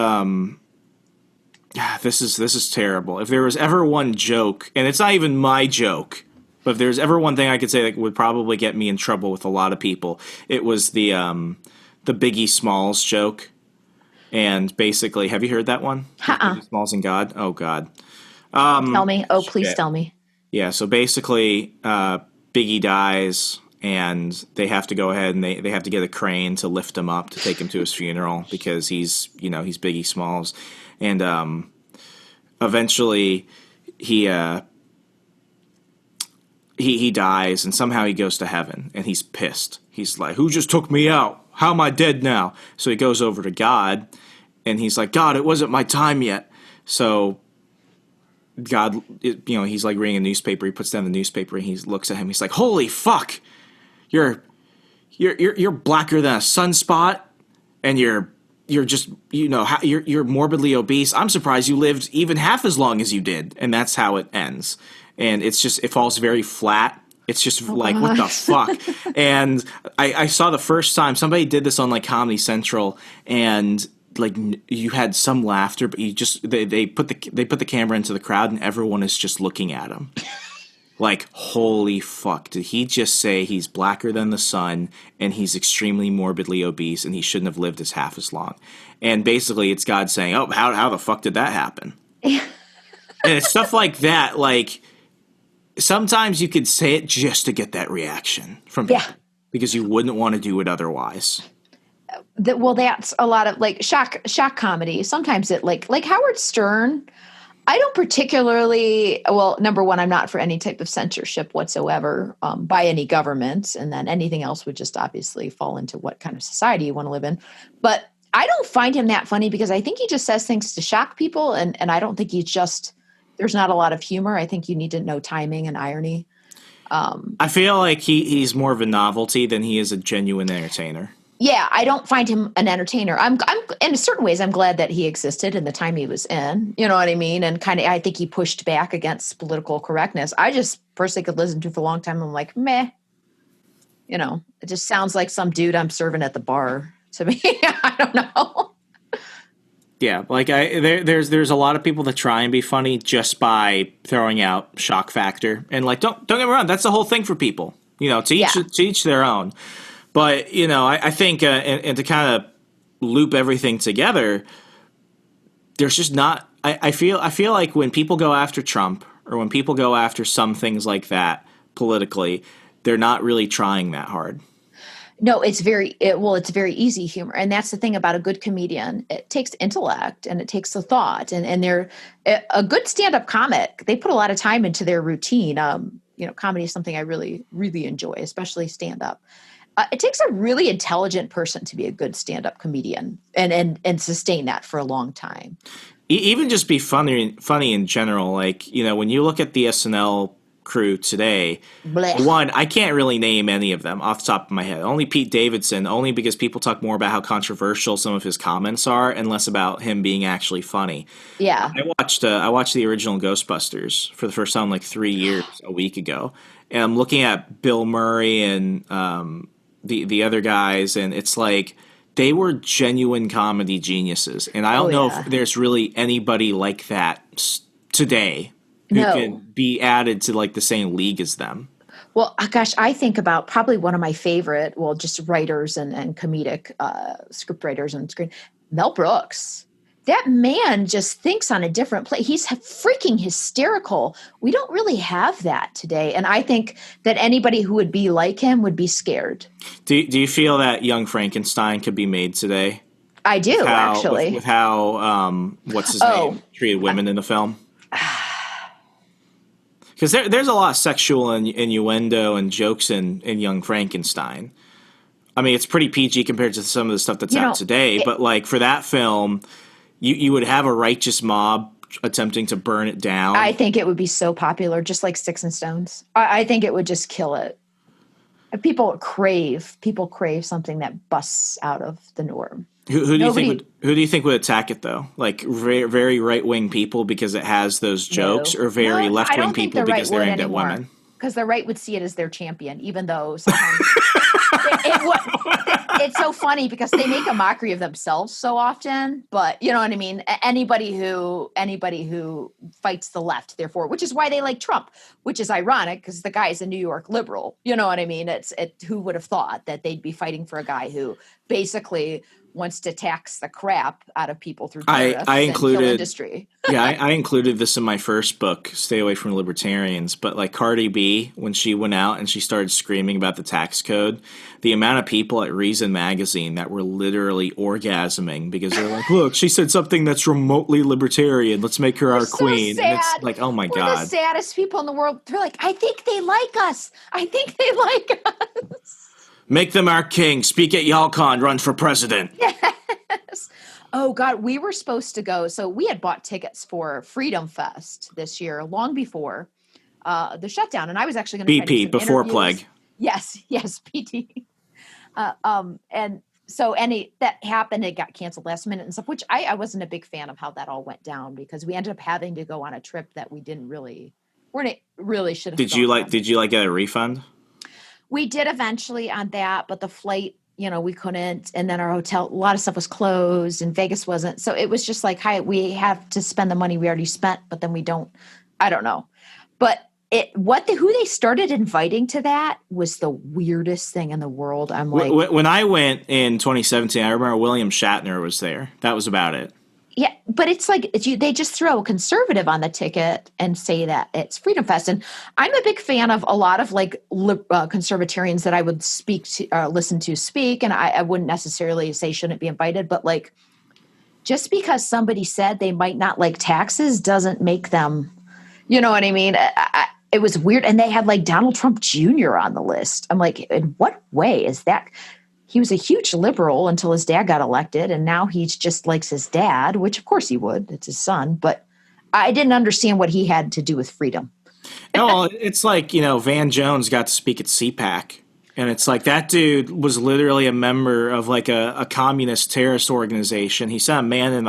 S6: this is terrible. If there was ever one joke, and it's not even my joke, but if there's ever one thing I could say that would probably get me in trouble with a lot of people, it was the Biggie Smalls joke. And basically, have you heard that one? Biggie Smalls and God? Oh, God.
S7: Tell me. Oh, please tell me.
S6: Yeah, so basically, Biggie dies, and they have to go ahead and they have to get a crane to lift him up to take him to his funeral because he's Biggie Smalls. And eventually, he dies, and somehow he goes to heaven, and he's pissed. He's like, who just took me out? How am I dead now? So he goes over to God, and he's like, God, it wasn't my time yet. So God, he's like reading a newspaper. He puts down the newspaper, and he looks at him. He's like, holy fuck, you're blacker than a sunspot, and you're just, you're morbidly obese. I'm surprised you lived even half as long as you did. And that's how it ends. And it falls very flat. It's just what the fuck? And I saw the first time somebody did this on like Comedy Central, and like you had some laughter, but they put the camera into the crowd, and everyone is just looking at him. Like, holy fuck, did he just say he's blacker than the sun and he's extremely morbidly obese and he shouldn't have lived half as long? And basically it's God saying, oh, how the fuck did that happen? And it's stuff like that, like sometimes you could say it just to get that reaction from people because you wouldn't want to do it otherwise.
S7: Well, that's a lot of like shock comedy. Sometimes it like Howard Stern. I don't particularly, well, number one, I'm not for any type of censorship whatsoever by any government. And then anything else would just obviously fall into what kind of society you want to live in. But I don't find him that funny because I think he just says things to shock people. And I don't think there's not a lot of humor. I think you need to know timing and irony.
S6: I feel like he's more of a novelty than he is a genuine entertainer.
S7: Yeah, I don't find him an entertainer. I'm in certain ways, I'm glad that he existed in the time he was in. You know what I mean? And kind of, I think he pushed back against political correctness. I just personally could listen to for a long time. I'm like, meh. It just sounds like some dude I'm serving at the bar to me. I don't know.
S6: Yeah, like there's a lot of people that try and be funny just by throwing out shock factor, and like don't get me wrong, that's the whole thing for people. To each their own. But I think and to kind of loop everything together, there's just not. I feel like when people go after Trump or when people go after some things like that politically, they're not really trying that hard.
S7: No, it's very easy humor. And that's the thing about a good comedian. It takes intellect and it takes the thought. And they're a good stand-up comic. They put a lot of time into their routine. Comedy is something I really, really enjoy, especially stand-up. It takes a really intelligent person to be a good stand-up comedian and sustain that for a long time.
S6: Even just be funny in general. Like, when you look at the SNL crew today.
S7: Blech.
S6: One, I can't really name any of them off the top of my head. Only Pete Davidson, only because people talk more about how controversial some of his comments are and less about him being actually funny.
S7: Yeah.
S6: I watched the original Ghostbusters for the first time like 3 years a week ago, and I'm looking at Bill Murray and the other guys, and it's like they were genuine comedy geniuses, and I don't know if there's really anybody like that today who can be added to like the same league as them.
S7: Well, gosh, I think about probably one of my favorite, just writers and comedic script writers and screen, Mel Brooks. That man just thinks on a different plane. He's freaking hysterical. We don't really have that today. And I think that anybody who would be like him would be scared.
S6: Do you feel that Young Frankenstein could be made today?
S7: I do, actually.
S6: With how, what's his name, treated women in the film? Because there's a lot of sexual innuendo and jokes in Young Frankenstein. I mean, it's pretty PG compared to some of the stuff that's out today. But like for that film, you would have a righteous mob attempting to burn it down.
S7: I think it would be so popular, just like Sticks and Stones. I think it would just kill it. People crave something that busts out of the norm.
S6: Who do you think would attack it though? Like very, very right wing people because it has those jokes, or very left wing people because they're aimed at women?
S7: Because the right would see it as their champion, even though sometimes it's so funny because they make a mockery of themselves so often. But you know what I mean? Anybody who fights the left, therefore, which is why they like Trump, which is ironic because the guy is a New York liberal. You know what I mean? Who would have thought that they'd be fighting for a guy who basically wants to tax the crap out of people through tariffs and kill industry.
S6: I included this in my first book, Stay Away from Libertarians. But like Cardi B, when she went out and she started screaming about the tax code, the amount of people at Reason Magazine that were literally orgasming because they're like, look, she said something that's remotely libertarian. Let's make her our queen.
S7: Sad.
S6: And it's like, oh my
S7: We're
S6: God.
S7: the saddest people in the world. They're like, I think they like us.
S6: Make them our king. Speak at YALCON. Run for president.
S7: Yes. Oh, God. We were supposed to go. So we had bought tickets for Freedom Fest this year, long before the shutdown. And I was actually going to
S6: BP, before interviews. Plague.
S7: Yes, PT. And so that happened. It got canceled last minute and stuff, which I wasn't a big fan of how that all went down because we ended up having to go on a trip that we really should have.
S6: Did you get a refund?
S7: We did eventually on that, but the flight, we couldn't. And then our hotel, a lot of stuff was closed and Vegas wasn't. So it was just like, hi, we have to spend the money we already spent, but then we don't, I don't know. But who they started inviting to that was the weirdest thing in the world. I'm like,
S6: when I went in 2017, I remember William Shatner was there. That was about it.
S7: Yeah, but it's like they just throw a conservative on the ticket and say that it's Freedom Fest. And I'm a big fan of a lot of like conservatarians that I would listen to speak. And I wouldn't necessarily say shouldn't be invited, but like just because somebody said they might not like taxes doesn't make them, you know what I mean? It was weird. And they had like Donald Trump Jr. on the list. I'm like, in what way is that? He was a huge liberal until his dad got elected, and now he just likes his dad, which of course he would. It's his son. But I didn't understand what he had to do with freedom.
S6: No, it's like, Van Jones got to speak at CPAC. And it's like that dude was literally a member of like a communist terrorist organization. He sent a man to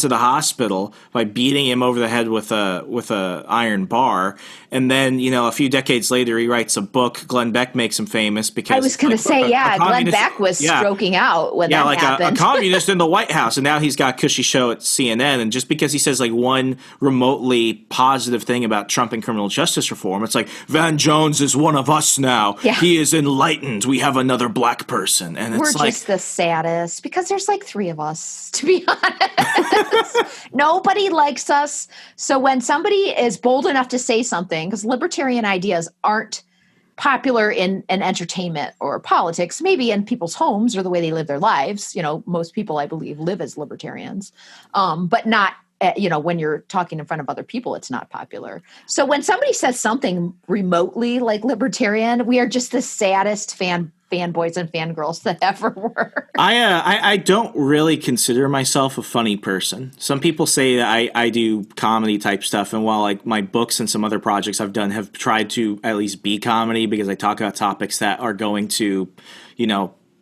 S6: the hospital by beating him over the head with a iron bar. And then, a few decades later, he writes a book. Glenn Beck makes him famous because
S7: I was going to say, Glenn Beck was stroking out when that happened.
S6: A communist in the White House, and now he's got a cushy show at CNN. And just because he says like one remotely positive thing about Trump and criminal justice reform, it's like Van Jones is one of us now. Yeah. He is enlightened. We have another black person, and
S7: we're just the saddest because there's like 3 of us, to be honest. Nobody likes us. So when somebody is bold enough to say something, because libertarian ideas aren't popular in entertainment or politics, maybe in people's homes or the way they live their lives. Most people, I believe, live as libertarians, but not when you're talking in front of other people, it's not popular. So when somebody says something remotely like libertarian, we are just the saddest fanboys and fangirls that ever were.
S3: I don't really consider myself a funny person. Some people say that I do comedy type stuff, and while like my books and some other projects I've done have tried to at least be comedy because I talk about topics that are going to,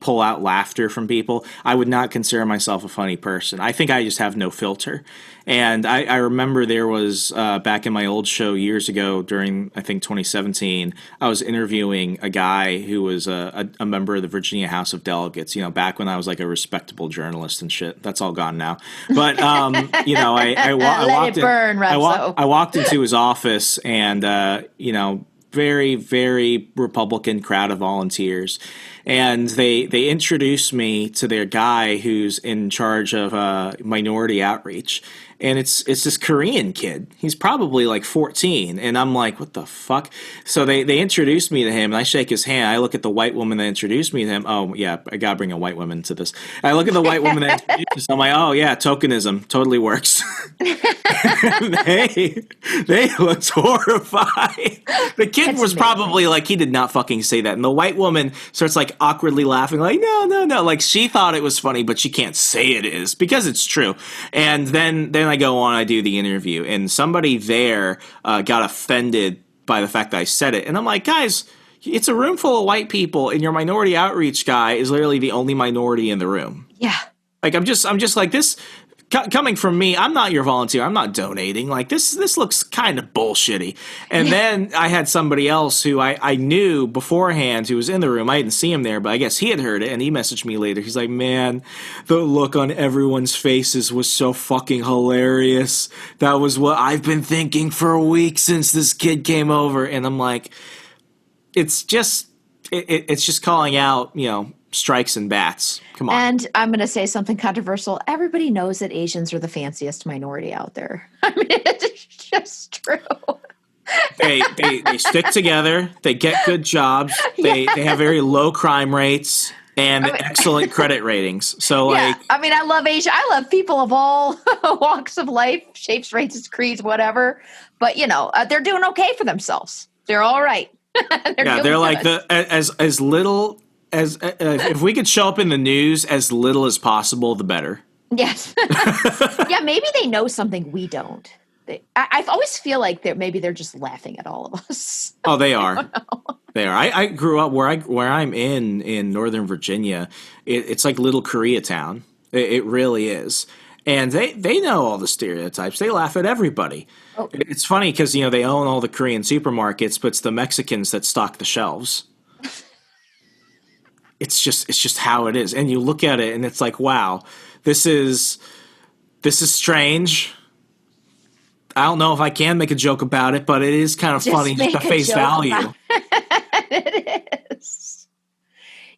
S3: pull out laughter from people, I would not consider myself a funny person. I think I just have no filter. And I remember there was, back in my old show years ago during, I think, 2017, I was interviewing a guy who was a member of the Virginia House of Delegates, back when I was like a respectable journalist and shit. That's all gone now. But, I walked into his office and, very, very Republican crowd of volunteers. And they introduced me to their guy who's in charge of minority outreach. And it's this Korean kid. He's probably like 14. And I'm like, what the fuck? So they introduced me to him, and I shake his hand. I look at the white woman that introduced me to him. Oh, yeah, I got to bring a white woman to this. I look at the white woman that introduced me. I'm like, oh, yeah, tokenism. Totally works. they looked horrified. The kid was probably like, he did not fucking say that. And the white woman starts like awkwardly laughing, like, no. Like she thought it was funny, but she can't say it is because it's true. And then I go on, I do the interview, and somebody there got offended by the fact that I said it. And I'm like, guys, it's a room full of white people, and your minority outreach guy is literally the only minority in the room.
S7: Yeah.
S3: Like, I'm just like this. Coming from me, I'm not your volunteer. I'm not donating. Like, this looks kind of bullshitty. And then I had somebody else who I knew beforehand who was in the room. I didn't see him there, but I guess he had heard it, and he messaged me later. He's like, man, the look on everyone's faces was so fucking hilarious. That was what I've been thinking for a week since this kid came over. And I'm like, it's just calling out, strikes and bats. Come on.
S7: And I'm going to say something controversial. Everybody knows that Asians are the fanciest minority out there. I mean, it's just true.
S3: They stick together. They get good jobs. They have very low crime rates and excellent credit ratings. So
S7: I love Asia. I love people of all walks of life, shapes, races, creeds, whatever. But they're doing okay for themselves. They're all right.
S3: they're like as little. As if we could show up in the news as little as possible, the better.
S7: Yes. Yeah, maybe they know something we don't. I always feel like maybe they're just laughing at all of us.
S3: Oh, they are. They are. I grew up where I'm in Northern Virginia. It's like little Koreatown. It really is. And they know all the stereotypes. They laugh at everybody. Oh. It's funny because they own all the Korean supermarkets, but it's the Mexicans that stock the shelves. It's just how it is. And you look at it and it's like, wow, this is strange. I don't know if I can make a joke about it, but it is kind of funny just at face value.
S7: It is.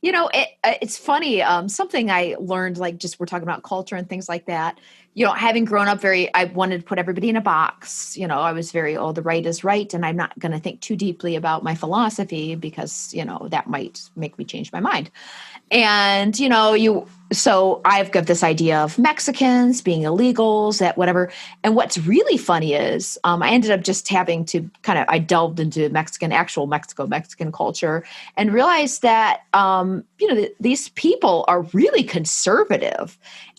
S7: It's funny. Something I learned, like just we're talking about culture and things like that. Having grown up I wanted to put everybody in a box. I was very, the right is right. And I'm not going to think too deeply about my philosophy because, that might make me change my mind. And, so I've got this idea of Mexicans being illegals, that whatever. And what's really funny is I ended up just having to I delved into actual Mexican culture and realized that, these people are really conservative.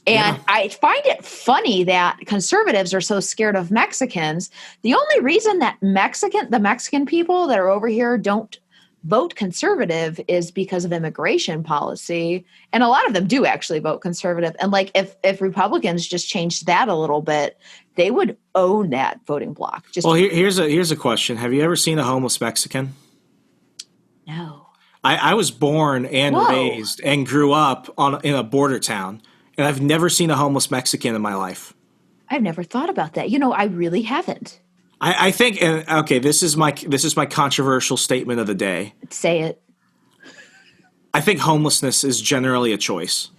S7: And I find it funny that conservatives are so scared of Mexicans. The only reason that the Mexican people that are over here don't vote conservative is because of immigration policy. And a lot of them do actually vote conservative. And like if Republicans just changed that a little bit, they would own that voting bloc.
S3: Here's a question. Have you ever seen a homeless Mexican?
S7: No.
S3: I was born and raised and grew up in a border town. And I've never seen a homeless Mexican in my life.
S7: I've never thought about that. I really haven't.
S3: I think, okay, this is my controversial statement of the day.
S7: Say it.
S3: I think homelessness is generally a choice.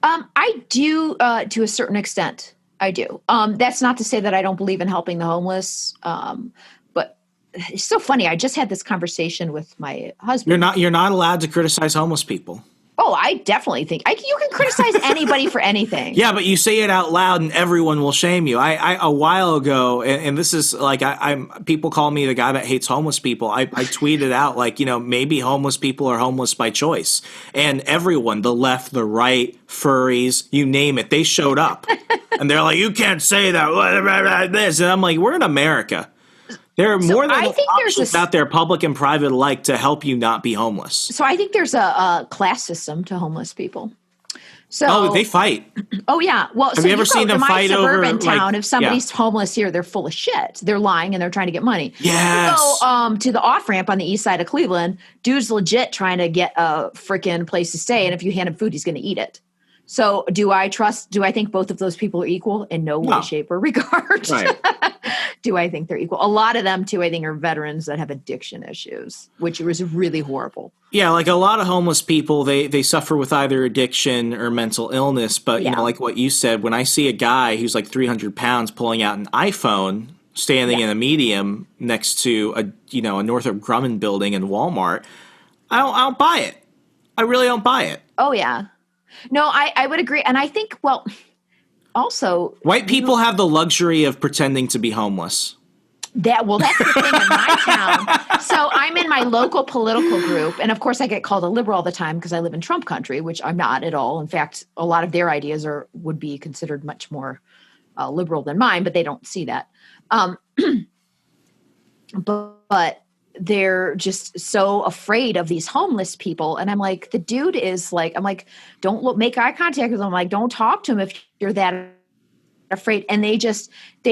S7: I do, to a certain extent. I do. That's not to say that I don't believe in helping the homeless. But it's so funny. I just had this conversation with my husband.
S3: You're not allowed to criticize homeless people.
S7: Oh, I definitely think you can criticize anybody for anything.
S6: Yeah, but you say it out loud and everyone will shame you. I a while ago, and this is like I'm people call me the guy that hates homeless people. I tweeted out like, maybe homeless people are homeless by choice. And everyone, the left, the right, furries, you name it, they showed up. And they're like, you can't say that, this. And I'm like, we're in America. There are more than options out there, public and private alike, to help you not be homeless.
S7: So I think there's a class system to homeless people. So
S6: they fight.
S7: Oh yeah. Well,
S6: have you ever seen them fight over?
S7: My suburban town, if somebody's homeless here, they're full of shit. They're lying and they're trying to get money.
S6: Yes.
S7: You go to the off ramp on the east side of Cleveland. Dude's legit trying to get a freaking place to stay, and if you hand him food, he's going to eat it. So do I think both of those people are equal? In no way, shape, or regard.
S6: Right.
S7: Do I think they're equal? A lot of them, too, I think are veterans that have addiction issues, which was really horrible.
S6: Yeah, like a lot of homeless people, they suffer with either addiction or mental illness. But, like what you said, when I see a guy who's like 300 pounds pulling out an iPhone standing in a medium next to a Northrop Grumman building in Walmart, I don't buy it. I really don't buy it.
S7: Oh, yeah. No, I would agree. And I think, also,
S6: white people have the luxury of pretending to be homeless.
S7: That's the thing in my town. So I'm in my local political group, and of course I get called a liberal all the time because I live in Trump country, which I'm not at all. In fact, a lot of their ideas would be considered much more liberal than mine, but they don't see that. But they're just so afraid of these homeless people. And I'm like, the dude is like, don't make eye contact with him. I'm like, don't talk to him if you're that afraid. And they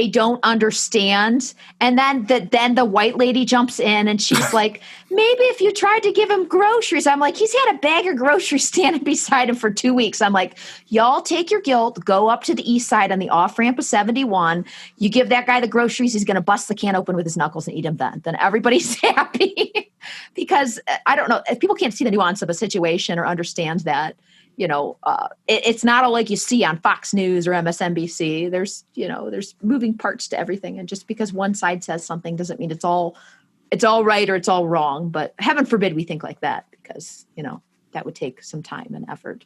S7: don't understand. And then the white lady jumps in and she's like, maybe if you tried to give him groceries. I'm like, he's had a bag of groceries standing beside him for 2 weeks. I'm like, y'all take your guilt, go up to the east side on the off ramp of 71. You give that guy the groceries. He's going to bust the can open with his knuckles and eat them then everybody's happy. Because I don't know, if people can't see the nuance of a situation or understand that, it's not all like you see on Fox News or MSNBC. There's moving parts to everything. And just because one side says something doesn't mean it's all right or it's all wrong. But heaven forbid we think like that, because, that would take some time and effort.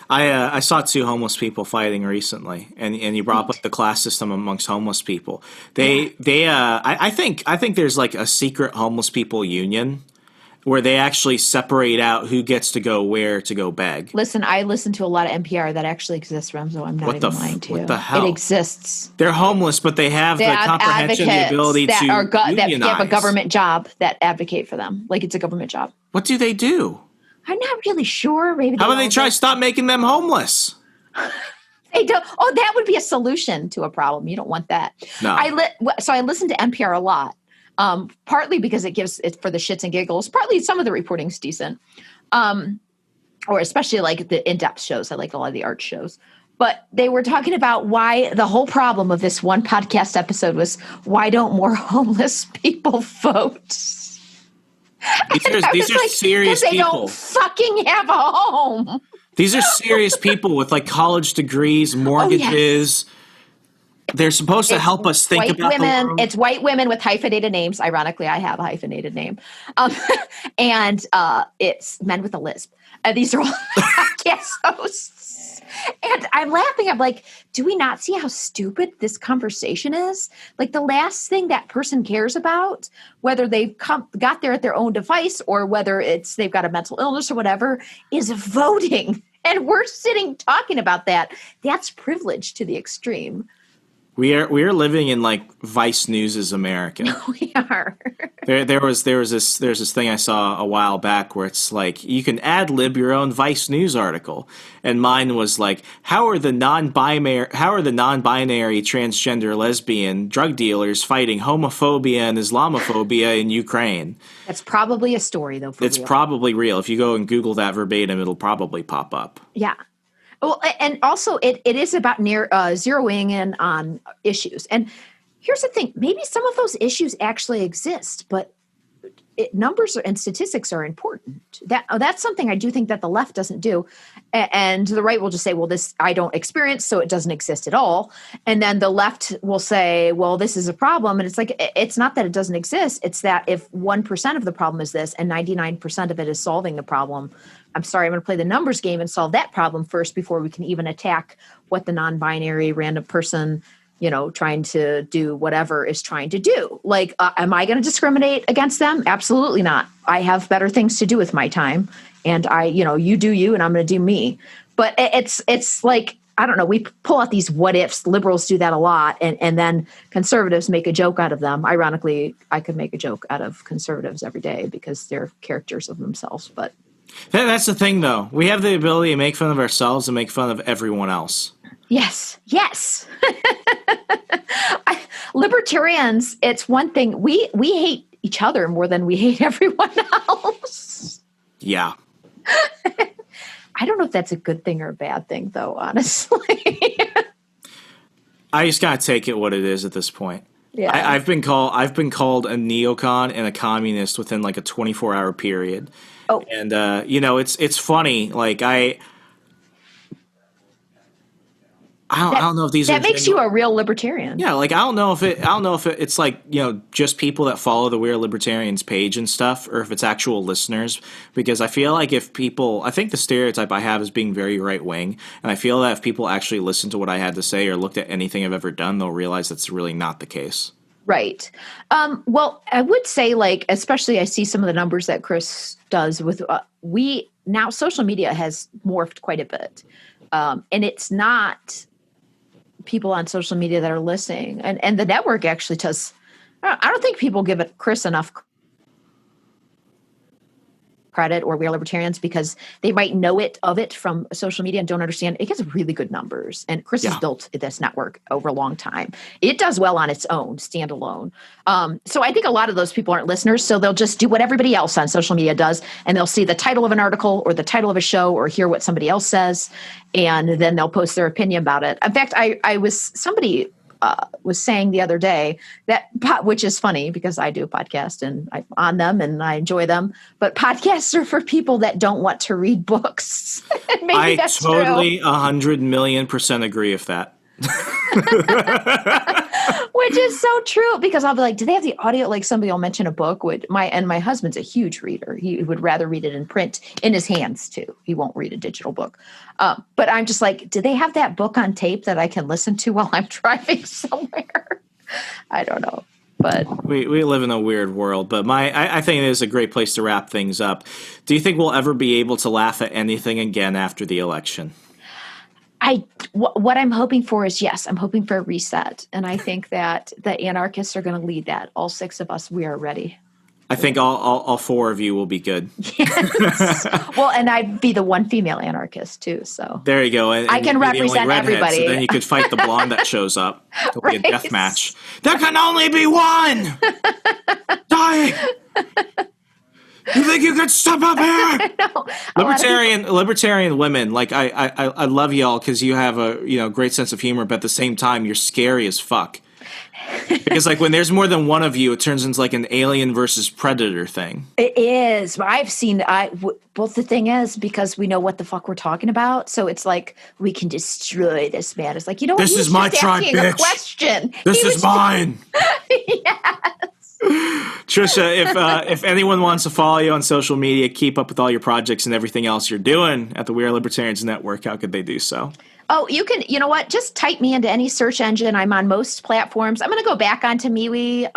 S6: I saw two homeless people fighting recently, and you brought up the class system amongst homeless people. I think there's like a secret homeless people union where they actually separate out who gets to go where to go beg.
S7: Listen, I listen to a lot of NPR that actually exists, Remso. I'm not even lying to you.
S6: What the hell?
S7: It exists.
S6: They're homeless, but they have the comprehension, the ability to unionize.
S7: That have a government job that advocate for them. Like it's a government job.
S6: What do they do?
S7: I'm not really sure. Maybe
S6: how about they try to stop making them homeless?
S7: They don't. Oh, that would be a solution to a problem. You don't want that.
S6: No.
S7: So I listen to NPR a lot. Partly because it gives it for the shits and giggles. Partly some of the reporting's decent, or especially like the in-depth shows. I like a lot of the art shows. But they were talking about why the whole problem of this one podcast episode was why don't more homeless people vote?
S6: These are serious
S7: they
S6: people.
S7: They don't fucking have a home.
S6: These are serious people with like college degrees, mortgages. Oh, yes. They're supposed to help us think about
S7: women. It's white women with hyphenated names. Ironically, I have a hyphenated name. And it's men with a lisp. These are all podcast hosts. And I'm laughing. I'm like, do we not see how stupid this conversation is? Like the last thing that person cares about, whether they've got there at their own device or whether they've got a mental illness or whatever, is voting. And we're sitting talking about that. That's privilege to the extreme.
S6: We are living in like Vice News' America.
S7: We are.
S6: There's this thing I saw a while back where it's like you can ad lib your own Vice News article, and mine was like, how are the non-binary transgender lesbian drug dealers fighting homophobia and Islamophobia in Ukraine?
S7: That's probably a story though.
S6: It's probably real. If you go and Google that verbatim, it'll probably pop up.
S7: Yeah. Well, and also it is about zeroing in on issues. And here's the thing. Maybe some of those issues actually exist, but numbers and statistics are important. That's something I do think that the left doesn't do. And the right will just say, well, this I don't experience, so it doesn't exist at all. And then the left will say, well, this is a problem. And it's like, it's not that it doesn't exist. It's that if 1% of the problem is this and 99% of it is solving the problem, I'm sorry, I'm going to play the numbers game and solve that problem first before we can even attack what the non-binary random person, trying to do whatever is trying to do. Like, am I going to discriminate against them? Absolutely not. I have better things to do with my time. And you do you, and I'm going to do me. But it's like, I don't know, we pull out these what ifs. Liberals do that a lot. And then conservatives make a joke out of them. Ironically, I could make a joke out of conservatives every day because they're characters of themselves. But
S6: that's the thing, though. We have the ability to make fun of ourselves and make fun of everyone else.
S7: Yes. Libertarians, it's one thing. We hate each other more than we hate everyone else.
S6: Yeah.
S7: I don't know if that's a good thing or a bad thing, though, honestly.
S6: I just gotta take it what it is at this point.
S7: Yeah.
S6: I've been called a neocon and a communist within like a 24-hour period. Oh. And it's funny. Like I don't know if these
S7: that makes you a real libertarian.
S6: Yeah, like I don't know if it's like, just people that follow the We Are Libertarians page and stuff, or if it's actual listeners, because I feel like I think the stereotype I have is being very right wing, and I feel that if people actually listen to what I had to say or looked at anything I've ever done, they'll realize that's really not the case.
S7: Right. Well, I would say, like, especially I see some of the numbers that Chris does with now social media has morphed quite a bit, and it's not people on social media that are listening, and the network actually does. I don't think people give Chris enough credit, or We Are Libertarians, because they might know it from social media and don't understand. It gets really good numbers, and Chris has built this network over a long time. It does well on its own, standalone. So I think a lot of those people aren't listeners, so they'll just do what everybody else on social media does, and they'll see the title of an article or the title of a show or hear what somebody else says, and then they'll post their opinion about it. In fact, somebody was saying the other day that, which is funny because I do a podcast and I'm on them and I enjoy them, but podcasts are for people that don't want to read books. Maybe
S6: I
S7: that's
S6: totally
S7: true.
S6: 100,000,000% agree with that.
S7: Which is so true, because I'll be like, do they have the audio? Like, somebody will mention a book. My husband's a huge reader. He would rather read it in print, in his hands too. He won't read a digital book. But I'm just like, do they have that book on tape that I can listen to while I'm driving somewhere? I don't know. But
S6: we live in a weird world. But I think it is a great place to wrap things up. Do you think we'll ever be able to laugh at anything again after the election?
S7: What I'm hoping for is, yes, I'm hoping for a reset. And I think that the anarchists are going to lead that. All 6 of us, we are ready.
S6: I think all 4 of you will be good.
S7: Yes. Well, and I'd be the one female anarchist too. So
S6: there you go. And
S7: I can represent everybody.
S6: So then you could fight the blonde that shows up. It'll be a death match. There can only be one. Dying. You think you could step up here? No. Libertarian women, like I love y'all because you have a great sense of humor, but at the same time you're scary as fuck. Because like when there's more than one of you, it turns into like an alien versus predator thing. It is.
S7: I've seen. Both the thing is, because we know what the fuck we're talking about, so it's like we can destroy this man. It's like, you know what?
S6: This is my tribe, bitch.
S7: A question.
S6: This is mine.
S7: Yes.
S6: Tricia, if anyone wants to follow you on social media, keep up with all your projects and everything else you're doing at the We Are Libertarians Network, how could they do so?
S7: Oh, you can, you know what? Just type me into any search engine. I'm on most platforms. I'm going to go back onto MeWe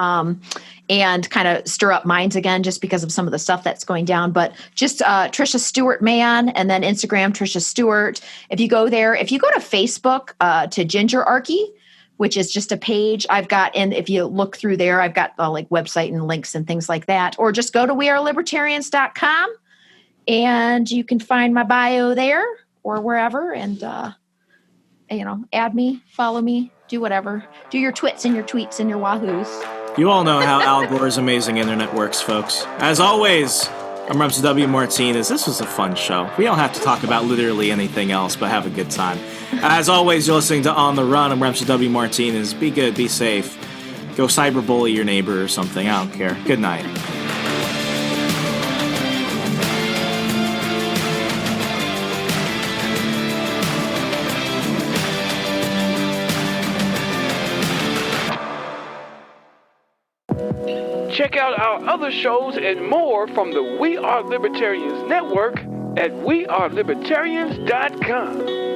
S7: and kind of stir up minds again just because of some of the stuff that's going down. But just Tricia Stuart-Mann, and then Instagram, Tricia Stewart. If you go there, if you go to Facebook to Gingerarchy, which is just a page I've got, and if you look through there, I've got like website and links and things like that. Or just go to wearelibertarians.com and you can find my bio there or wherever, and add me, follow me, do whatever. Do your twits and your tweets and your wahoos.
S6: You all know how Al Gore's amazing internet works, folks. As always, I'm Remso W. Martinez. This was a fun show. We don't have to talk about literally anything else, but have a good time. As always, you're listening to On the Run. I'm Remso W. Martinez. Be good, be safe. Go cyberbully your neighbor or something. I don't care. Good night.
S9: Check out our other shows and more from the We Are Libertarians network at wearelibertarians.com.